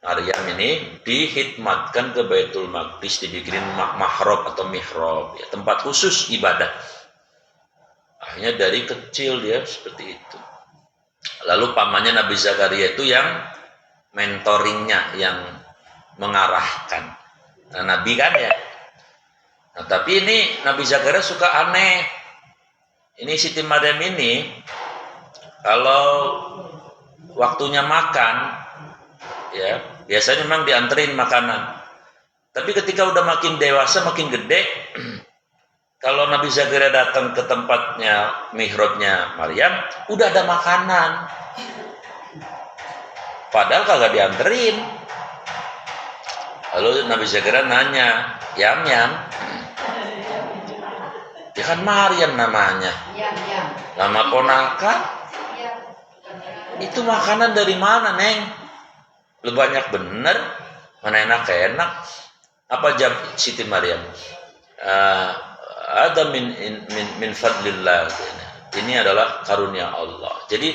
Maryam ini dihikmatkan ke Baitul Maqdis, dibikinin mahrab atau mihrab, ya, tempat khusus ibadah. Akhirnya dari kecil dia seperti itu. Lalu pamannya Nabi Zakaria itu yang mentoringnya, yang mengarahkan. Nah, Nabi kan ya. Nah, tapi ini Nabi Zakaria suka aneh. Ini Siti Maryam ini kalau waktunya makan, ya biasanya memang dianterin makanan. Tapi ketika udah makin dewasa, makin gede, kalau Nabi Zakaria datang ke tempatnya mihrabnya Maryam, udah ada makanan. Padahal kagak dianterin. Lalu Nabi Zakaria nanya, Yam, ya kan Maryam namanya. Nama ponakan. Itu makanan dari mana, Neng? Lu banyak bener, mana enak-enak. Apa jawab Siti Maryam? Ada min fadlillah. Ini adalah karunia Allah. Jadi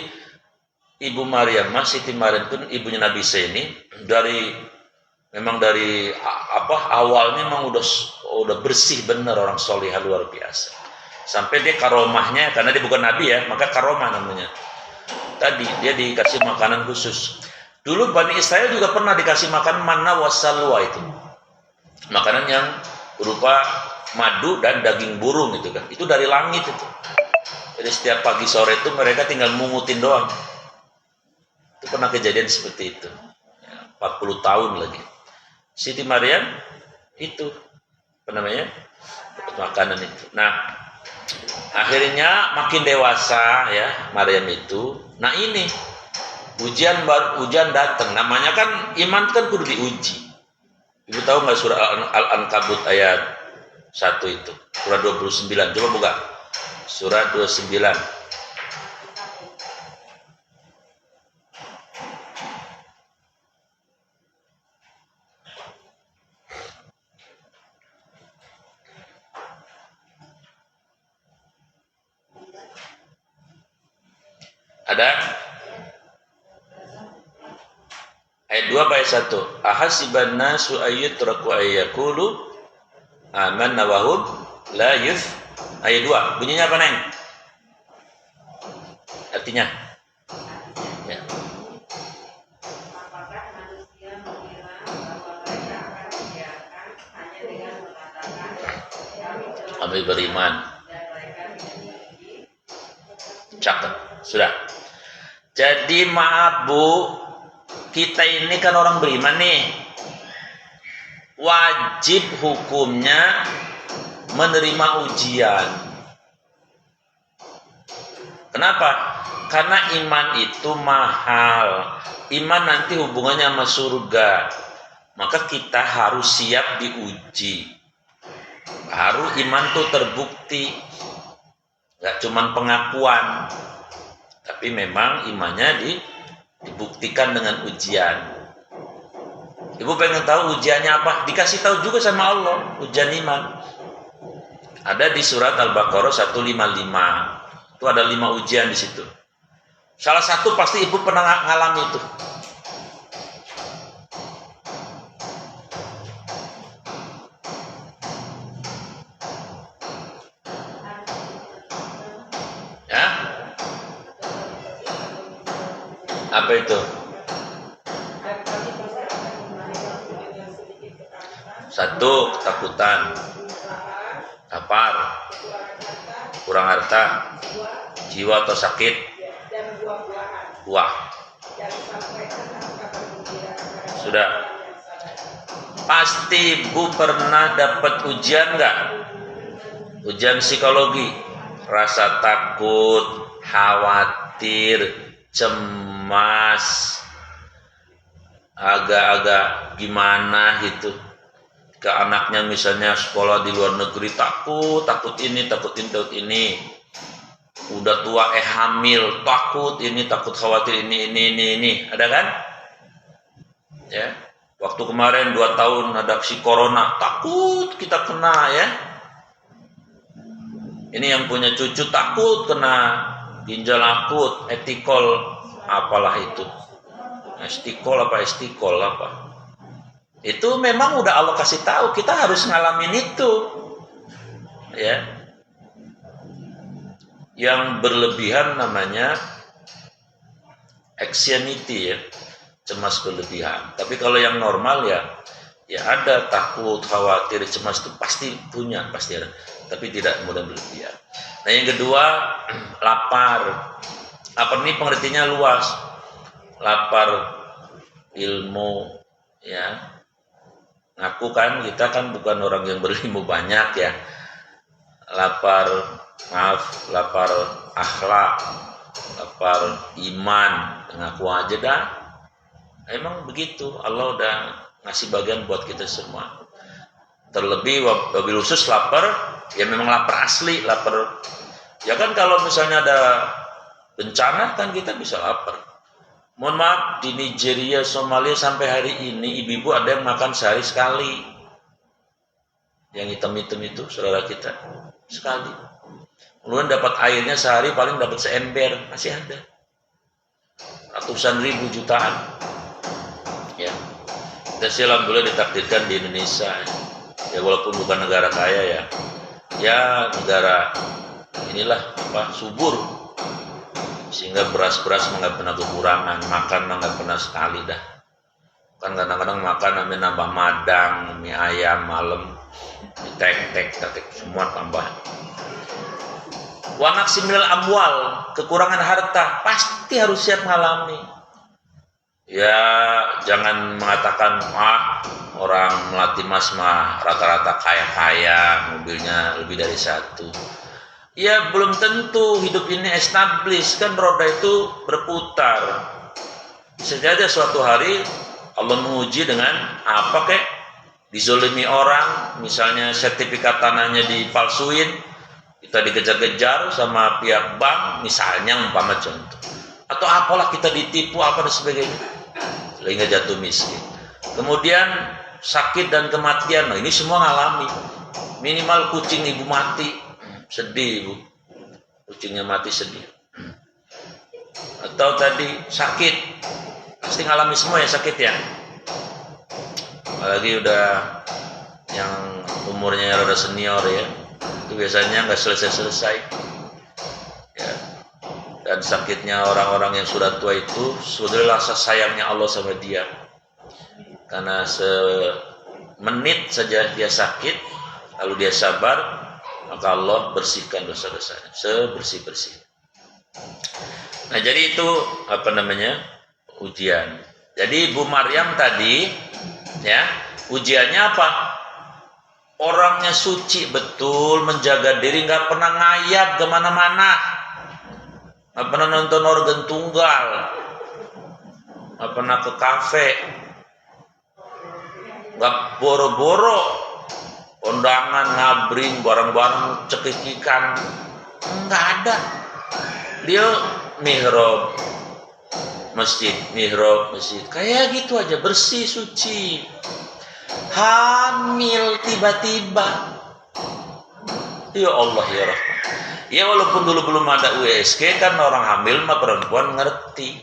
Ibu Maryam, Siti Maryam pun ibunya Nabi Isa ini dari awalnya memang udah bersih bener, orang solihah luar biasa. Sampai dia karomahnya, karena dia bukan Nabi ya, maka karomah namanya. Tadi dia dikasih makanan khusus. Dulu Bani Israel juga pernah dikasih makan manna wasalwa itu. Makanan yang berupa madu dan daging burung gitu kan. Itu dari langit itu. Jadi setiap pagi sore itu mereka tinggal mungutin doang. Itu pernah kejadian seperti itu. 40 tahun lagi. Siti Maryam itu apa namanya? Makanan itu. Nah, akhirnya makin dewasa ya Maryam itu. Nah ini ujian datang. Namanya kan iman kan kudu diuji. Ibu tahu nggak surah Al-Ankabut ayat 1 itu? Surah 29. Coba buka. Surah 29. Ada? Ayat 2 ayat 1. Ahasiban nasu ayyutraku ayyakulu amanna wa hum la yuf. Ayat 2. Bunyinya apa, Neng? Artinya? Ya. Apakah manusia mengira bahwa mereka akan dibiarkan hanya dengan mengatakan Kami beriman. dan mereka tidak diuji? Cakep. Sudah. Jadi maaf Bu, kita ini kan orang beriman nih. Wajib hukumnya menerima ujian. Kenapa? Karena iman itu mahal. Iman nanti hubungannya sama surga. Maka kita harus siap diuji. Baru iman tuh terbukti. Gak cuman pengakuan. Tapi memang imannya dibuktikan dengan ujian. Ibu pengen tahu ujiannya apa? Dikasih tahu juga sama Allah, ujian iman. Ada di surat Al-Baqarah 155. Itu ada 5 ujian di situ. Salah satu pasti ibu pernah ngalami itu. Ya? Apa itu? Satu, ketakutan, lapar, kurang harta, jiwa atau sakit, buah. Sudah. Pasti Bu pernah dapat ujian nggak? Ujian psikologi, rasa takut, khawatir, cemas, agak-agak gimana gitu. Ke anaknya misalnya sekolah di luar negeri, takut ini, takut ini. Udah tua hamil, takut ini, takut khawatir ini. Ada kan? Ya. Waktu kemarin 2 tahun ada si corona, takut kita kena ya. Ini yang punya cucu takut kena ginjal akut, etikol, apalah itu. Estikol apa. Itu memang udah Allah kasih tahu, kita harus ngalamin itu. Ya. Yang berlebihan namanya anxiety ya, cemas berlebihan. Tapi kalau yang normal ya ada takut, khawatir, cemas itu pasti ada. Tapi tidak mudah berlebihan. Nah yang kedua, lapar. Lapar ini pengertiannya luas. Lapar ilmu ya. Ngaku kan kita kan bukan orang yang berilmu banyak ya. Lapar akhlak, lapar iman, ngaku aja dah. Emang begitu, Allah udah ngasih bagian buat kita semua. Terlebih wabil khusus lapar, ya memang lapar asli, lapar. Ya kan kalau misalnya ada bencana kan kita bisa lapar. Mohon maaf, di Nigeria, Somalia sampai hari ini ibu-ibu ada yang makan sehari sekali. Yang hitam-hitam itu saudara kita sekali. Kemudian dapat airnya sehari paling dapat seember, masih ada. Ratusan ribu jutaan. Ya. Dan alhamdulillah ditakdirkan di Indonesia. Ya walaupun bukan negara kaya ya. Ya negara inilah subur. Sehingga beras-beras nggak pernah kekurangan, makan nggak pernah sekali dah. Kan kadang-kadang makan namanya nambah madang, mie ayam malam, tek semua tambah. Wa naqsimil amwal, kekurangan harta pasti harus siap mengalami. Ya jangan mengatakan orang melatih mas mah rata-rata kaya-kaya, mobilnya lebih dari 1. Ya belum tentu hidup ini established, kan roda itu berputar. Bisa jadi suatu hari Allah menguji dengan apa kek? Dizolimi orang, misalnya sertifikat tanahnya dipalsuin, kita dikejar-kejar sama pihak bank, misalnya umpama contoh. Atau apalah kita ditipu apa dan sebagainya. Sehingga jatuh miskin. Kemudian sakit dan kematian, nah ini semua ngalami. Minimal kucing ibu mati. Sedih ibu, kucingnya mati sedih. atau tadi sakit, pasti ngalami semua ya sakit ya. Apalagi udah yang umurnya rada senior ya, itu biasanya nggak selesai-selesai ya. Dan sakitnya orang-orang yang sudah tua itu sebetulnya rasa sayangnya Allah sama dia, karena semenit saja dia sakit lalu dia sabar, maka Allah bersihkan dosa-dosanya sebersih-bersih. Nah jadi itu ujian. Jadi Ibu Maryam tadi ya, ujiannya apa? Orangnya suci betul, menjaga diri, nggak pernah ngayap kemana-mana, nggak pernah nonton organ tunggal, nggak pernah ke kafe, nggak boro-boro kondangan ngabring barang-barang cekikikan, nggak ada. Dia mihrab masjid, kayak gitu aja, bersih suci. Hamil tiba-tiba, ya Allah ya Rahman. Ya walaupun dulu belum ada USG kan, orang hamil mah perempuan ngerti.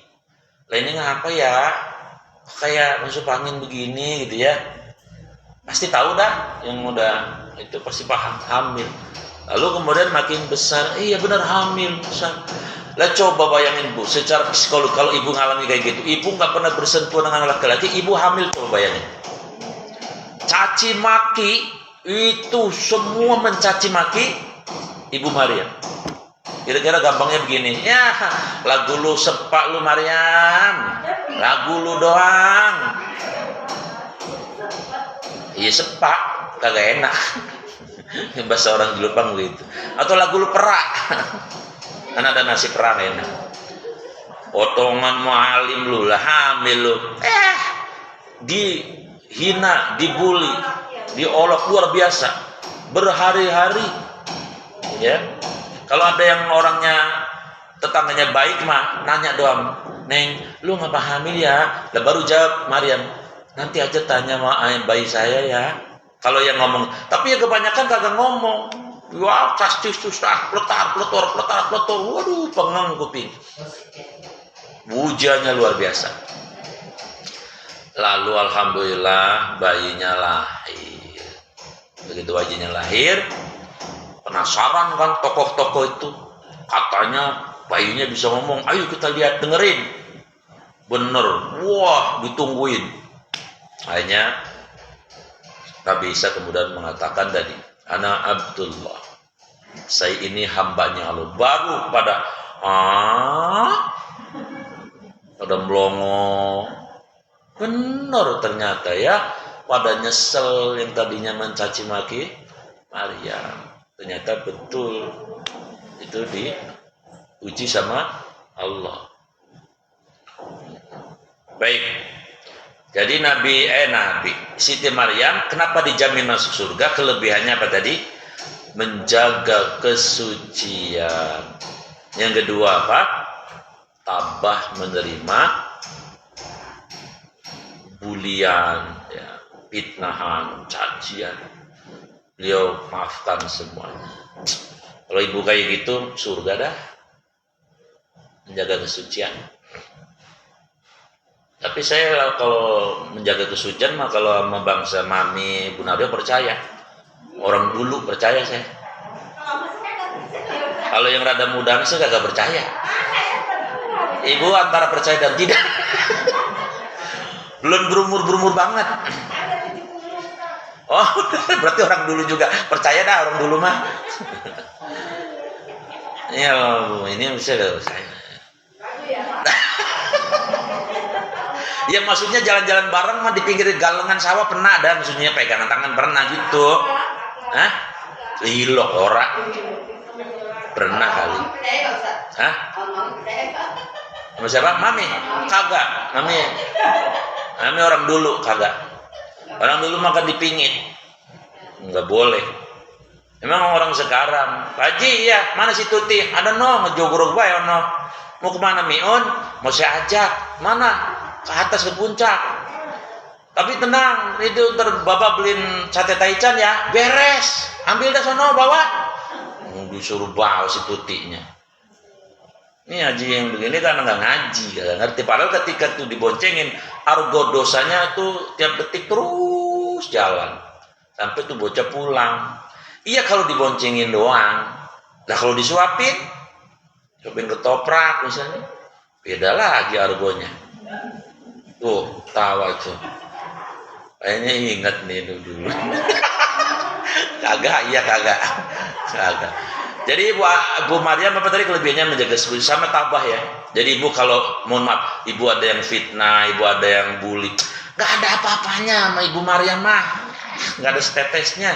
Lah ini ngapa ya kayak masuk angin begini gitu ya, pasti tahu dah, yang udah itu pasti paham hamil. Lalu kemudian makin besar, iya benar hamil besar. Lah coba bayangin Bu, secara psikolog kalau ibu ngalami kayak gitu, ibu nggak pernah bersentuhan dengan laki-laki, ibu hamil, coba bayangin. Caci maki itu semua mencaci maki Ibu Maryam. Kira-kira gampangnya begini, ya lagu lu sepak lu Maryam, lagu lu doang. Iya sepak, kagak enak. Bahasa orang Jelupang gitu. Atau lagu lu perak. Kan ada nasi perang enak. Potongan mualim lu lah, hamil lu. Dihina, dibully, diolok luar biasa berhari-hari. Ya. Kalau ada yang orangnya tetangganya baik mah nanya doang, "Neng, lu ngapa hamil ya?" Lah baru jawab Maryam, "Nanti aja tanya sama bayi saya ya." Kalau yang ngomong, tapi ya kebanyakan kagak ngomong. Wah, castus-castus, pletar, waduh, pengang kuping. Ujiannya luar biasa. Lalu alhamdulillah bayinya lahir. Begitu bayinya lahir, penasaran kan tokoh-tokoh itu. Katanya bayinya bisa ngomong, ayo kita lihat, dengerin. Bener, wah ditungguin. Akhirnya Nabi Isa kemudian mengatakan tadi, "Ana Abdullah, saya ini hambanya Allah." Baru pada melongo. Benar ternyata ya, pada nyesel yang tadinya mencaci maki Maryam. Ternyata betul itu diuji sama Allah. Baik. Jadi Nabi Siti Maryam kenapa dijamin masuk surga? Kelebihannya apa tadi? Menjaga kesucian. Yang kedua apa? Tabah menerima bulian, ya, fitnahan, cacian. Beliau maafkan semuanya. Kalau ibu kayak gitu, surga dah. Menjaga kesucian. Tapi saya kalau menjaga kesucian mah kalau sama bangsa Mami Bu Nadia percaya. Orang dulu percaya saya. Kalau yang rada muda saya kagak percaya. Ibu antara percaya dan tidak. Belum berumur banget. Oh, berarti orang dulu juga percaya dah, orang dulu mah. Ya, ini bisa saya. Ya maksudnya jalan-jalan bareng mah di pinggir galengan sawah pernah ada, maksudnya pegangan tangan pernah gitu. Hah? Ilok ora. Pernah kali. Hah? Sama siapa? Mami? Kagak. Mami orang dulu kagak. Orang dulu makan dipingit. Enggak boleh. Emang orang sekarang, Pak Haji ya, mana si Tuti? Ada no, ngejogrok bae ono. Mau kemana Mion? Mau saya ajak. Mana? Ke atas ke puncak. Tapi tenang, itu ntar bapak beliin sate taichan ya, beres. Ambil dah sono bawa. Disuruh bawa si Tutinya. Ini haji yang begini karena nggak ngaji, nggak ngerti. Padahal ketika tuh diboncengin, argo dosanya tuh tiap detik terus jalan. Sampai tuh bocah pulang. Iya kalau diboncengin doang. Nah kalau disuapin ketoprak misalnya, beda lagi argonya. Tuh, tawa itu. Kayaknya ingat nih dulu. Kagak. Jadi Ibu Maryam apa tadi kelebihannya menjaga suci sama tabah ya. Jadi Ibu kalau mohon maaf, Ibu ada yang fitnah, Ibu ada yang bully, nggak ada apa-apanya sama Ibu Maryam mah, nggak ada setetesnya.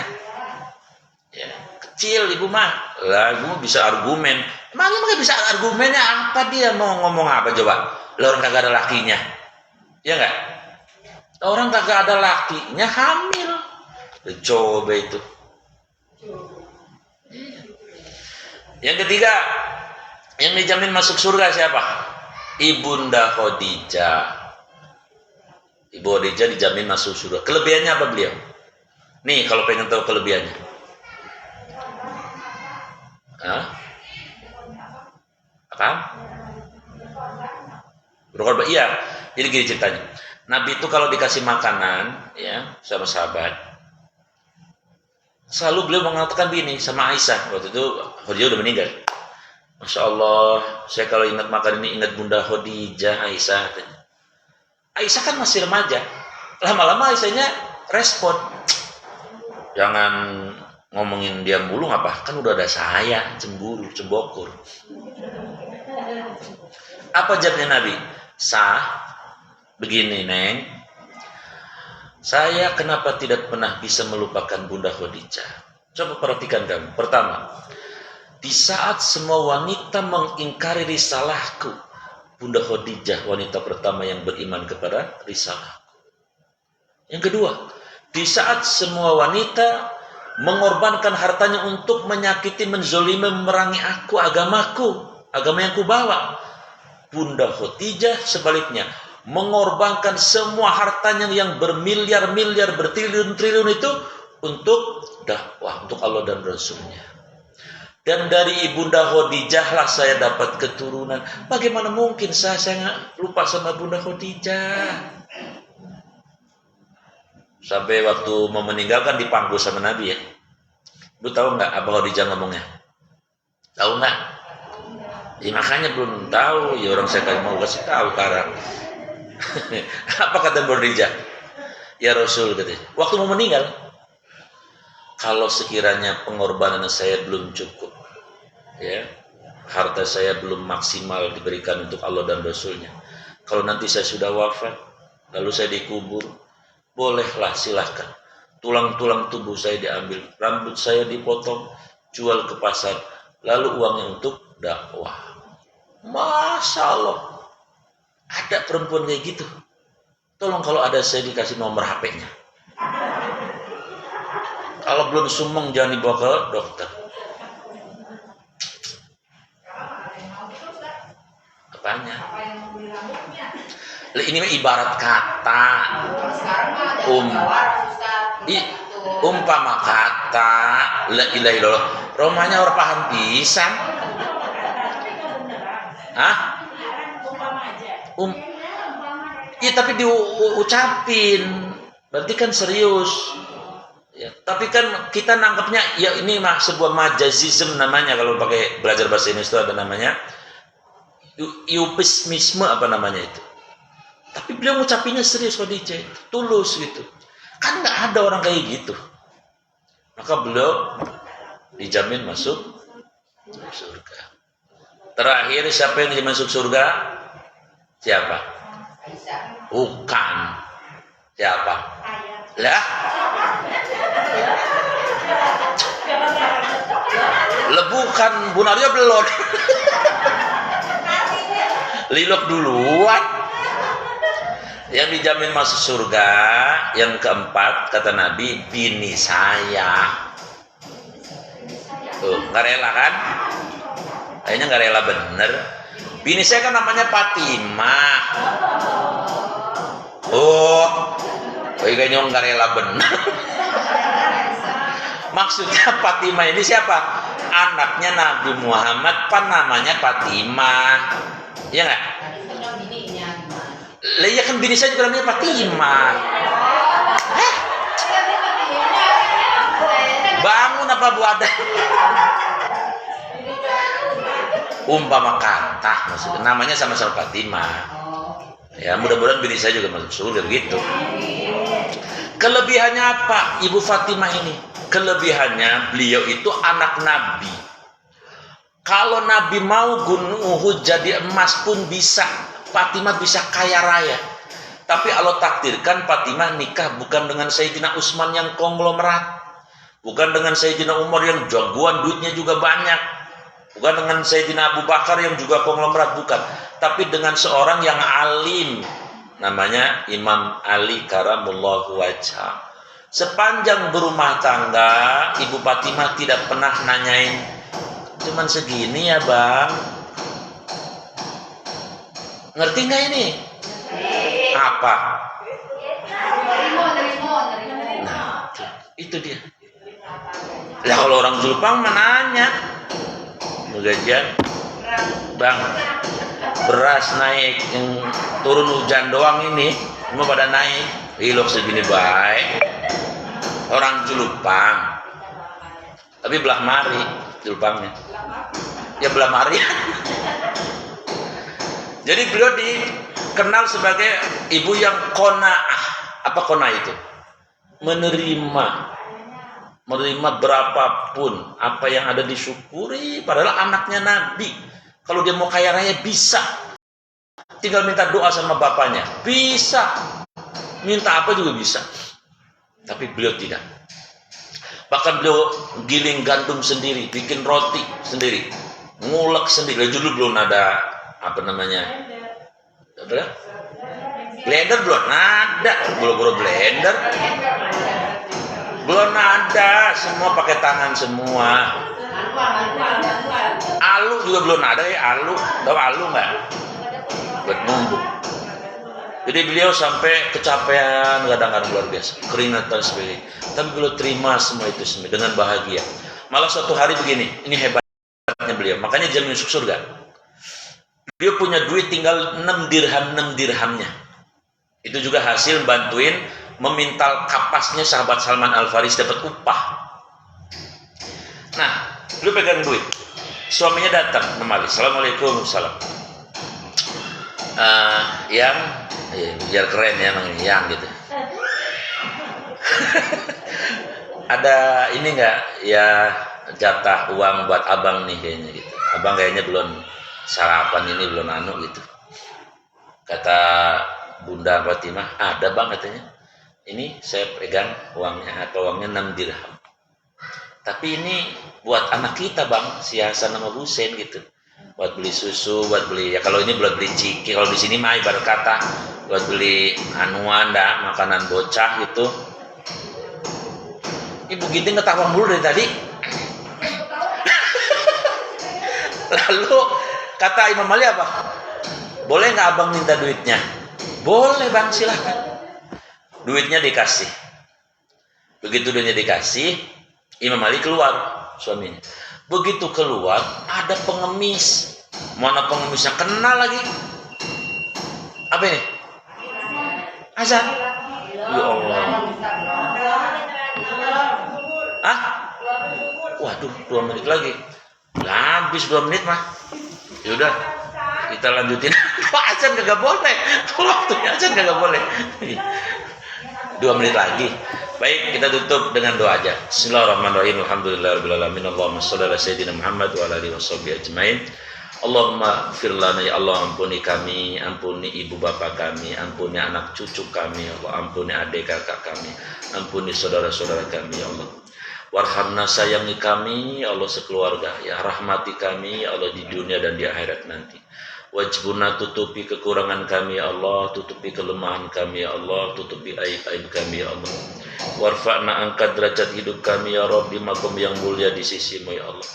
Ya, kecil Ibu mah, lah Ibu bisa argumen. Emangnya nggak bisa argumennya apa dia mau ngomong apa coba? Lah orang kagak ada lakinya, ya nggak? Orang kagak ada lakinya hamil, coba itu. Yang ketiga, yang dijamin masuk surga siapa? Ibunda Khadijah. Ibu Khadijah dijamin masuk surga. Kelebihannya apa beliau? Nih kalau pengen tahu kelebihannya. Hah? Apa? Berkorban. Iya. Jadi gini ceritanya. Nabi itu kalau dikasih makanan, ya, sama sahabat, selalu beliau mengatakan begini sama Aisyah. Waktu itu Khadijah udah meninggal. Masya Allah, saya kalau ingat makan ini ingat Bunda Khadijah, Aisyah. Aisyah kan masih remaja. Lama-lama Aisyahnya respon. Jangan ngomongin dia mulu apa? Kan udah ada saya, cemburu, cembokur. Apa jawabnya Nabi? Begini Neng. Saya kenapa tidak pernah bisa melupakan Bunda Khadijah? Coba perhatikan kamu. Pertama, di saat semua wanita mengingkari risalahku, Bunda Khadijah wanita pertama yang beriman kepada risalahku. Yang kedua, di saat semua wanita mengorbankan hartanya untuk menyakiti, menzolimi, memerangi aku, agamaku, agama yang kubawa, Bunda Khadijah sebaliknya mengorbankan semua hartanya yang bermiliar-miliar, bertriliun-triliun itu untuk dakwah, untuk Allah dan Rasulnya. Dan dari Ibunda Khadijah lah saya dapat keturunan. Bagaimana mungkin saya lupa sama Bunda Khadijah? Sampai waktu mau meninggalkan dipanggil sama Nabi ya. Lu tahu nggak apa Khadijah ngomongnya? Tahu nggak? Ya makanya belum tahu. Ya orang saya mau kasih tahu sekarang. Apa kata Khadijah? Ya Rasul katanya, waktu mau meninggal, kalau sekiranya pengorbanan saya belum cukup, ya, harta saya belum maksimal diberikan untuk Allah dan Rasulnya, kalau nanti saya sudah wafat, lalu saya dikubur, bolehlah silahkan, tulang-tulang tubuh saya diambil, rambut saya dipotong, jual ke pasar, lalu uangnya untuk dakwah. Masya Allah. Ada perempuan kayak gitu. Tolong kalau ada saya dikasih nomor HP-nya. Kalau belum sumeng jangan dibawa ke dokter. Apanya? Ini ibarat kata. Umpama kata la ilaha illallah. Romanya orang paham pisan. Hah? Ya tapi diucapin, berarti kan serius. Ya, tapi kan kita nangkepnya ya ini mah sebuah majazism namanya kalau pakai belajar bahasa Indonesia itu ada namanya eufemisme apa namanya itu. Tapi beliau ngucapinnya serius Khadijah, tulus gitu. Kan nggak ada orang kayak gitu. Maka beliau dijamin masuk surga. Terakhir siapa yang dijamin masuk surga? Siapa? Bukan. Siapa? Lah. Bukan Bu Naryo belum. Lilok duluan. Yang dijamin masuk surga yang keempat kata Nabi, bini saya. Tuh, nggak rela kan? Kayaknya nggak rela bener. Bini saya kan namanya Fatimah. Oh, kayaknya nggak rela bener. Maksudnya Fatimah ini siapa? anaknya Nabi Muhammad pan namanya Fatimah. Iya nggak? Tadi saya bilang bininya gimana? Lah iya kan bini saya juga namanya Fatimah. Bangun apa Bu ada? Umpama kata maksudnya namanya sama-sama Fatimah. Ya mudah-mudahan bini saya juga masuk surga begitu. Kelebihannya apa Ibu Fatimah ini? Kelebihannya beliau itu anak Nabi. Kalau Nabi mau Gunung Uhud jadi emas pun bisa. Fatimah bisa kaya raya. Tapi Allah takdirkan Fatimah nikah bukan dengan Sayyidina Utsman yang konglomerat. Bukan dengan Sayyidina Umar yang jagoan duitnya juga banyak. Bukan dengan Sayyidina Abu Bakar yang juga konglomerat, bukan. Tapi dengan seorang yang alim. Namanya Imam Ali karamullahu wajhah. Sepanjang berumah tangga, Ibu Fatimah tidak pernah nanyain, cuman segini ya bang. Ngerti nggak ini? Apa? Nah, itu dia. Lah kalau orang Jepang menanya, gajian, bang, beras naik, yang turun hujan doang ini, semua pada naik, hilok segini baik. Orang Julupang, tapi belah mari Julupangnya, ya belah mari. Jadi beliau dikenal sebagai ibu yang qanaah. Apa qanaah itu? Menerima berapapun apa yang ada disyukuri. Padahal anaknya Nabi. Kalau dia mau kaya raya bisa. Tinggal minta doa sama bapaknya. Bisa. Minta apa juga bisa. Tapi beliau tidak. Bahkan beliau giling gandum sendiri. Bikin roti sendiri. Ngulek sendiri. Dulu belum ada apa namanya? Blender belum ada. Buru-buru blender. Belum ada, semua pakai tangan semua. Alu juga belum ada ya, alu. Tahu alu nggak? Buat numbuk. Jadi beliau sampai kecapean kadang-kadang luar biasa, keringat dan sebagainya. Tapi beliau terima semua itu dengan bahagia. Malah suatu hari begini, ini hebatnya beliau. Makanya jamin masuk surga. Beliau punya duit tinggal 6 dirhamnya. Itu juga hasil bantuin memintal kapasnya sahabat Salman Al-Farisi dapat upah. Nah, lu pegang duit. Suaminya datang kembali. Assalamualaikum, salam. Yang, biar keren ya namanya, yang gitu. Ada ini enggak ya jatah uang buat abang nih kayaknya gitu. Abang kayaknya belum sarapan ini belum anu gitu. Kata Bunda Fatimah, ada bang katanya. Ini saya pegang uangnya atau uangnya 6 dirham. Tapi ini buat anak kita bang, si Hasan sama Husain gitu. Buat beli susu, buat beli ya kalau ini buat beli ciki. Kalau di sini mah ibarat kata buat beli anuan dah, makanan bocah gitu. Ibu Ginting ketawa mulu dari tadi. Lalu kata Imam Ali apa? Boleh nggak abang minta duitnya? Boleh bang, silahkan. Duitnya dikasih. Begitu duitnya dikasih, Imam Ali keluar, suaminya. Begitu keluar, ada pengemis. Mana pengemisnya kenal lagi? Apa ini? Azan. Ya Allah. Ah? Waduh, 2 menit lagi. Habis 2 menit mah. Yaudah, kita lanjutin. Azan kagak boleh. Waktunya azan kagak boleh. 2 menit lagi. Baik, kita tutup dengan doa aja. Bismillahirrahmanirrahim. Alhamdulillahirabbil alamin. Allahumma shalli ala sayyidina Muhammad wa ala alihi washabbihi ajmain. Allahumma ighfir lana ya Allah, ampuni kami, ampuni ibu bapak kami, ampuni anak cucu kami ya Allah, ampuni adik kakak kami, ampuni saudara-saudara kami ya Allah. Warhamna, sayangi kami ya Allah sekeluarga, ya rahmati kami ya Allah di dunia dan di akhirat nanti. Wajibuna, tutupi kekurangan kami ya Allah, tutupi kelemahan kami ya Allah, tutupi aib-aib kami ya Allah. Warfa'na, angkat derajat hidup kami ya Rabbi, makom yang mulia di sisimu ya Allah.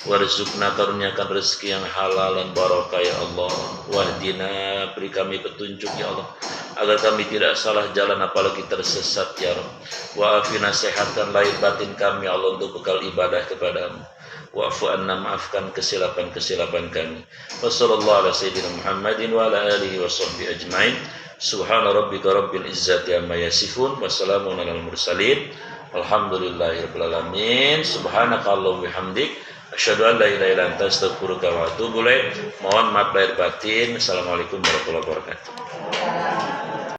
Warzuqna, karuniakan rezeki yang halal dan barokah ya Allah. Wahdina, beri kami petunjuk ya Allah, agar kami tidak salah jalan apalagi tersesat ya Rabb. Wa'afina, sehatkan lahir batin kami ya Allah untuk bekal ibadah kepadamu. wa'fu anna, maafkan kesilapan kami. Wassallallahu ala sayyidina Muhammadin wa ala alihi wa sahbihi ajmain. Subhana rabbika rabbil izzati amma yasifun, wassalamun alal mursalin, alhamdulillahi rabbil alamin. Subhanaka Allahumma bihamdik, asyhadu an la ilaha illa anta, astaghfiruka wa atubu ilaik. Mohon maaf lahir batin. Assalamualaikum warahmatullahi wabarakatuh.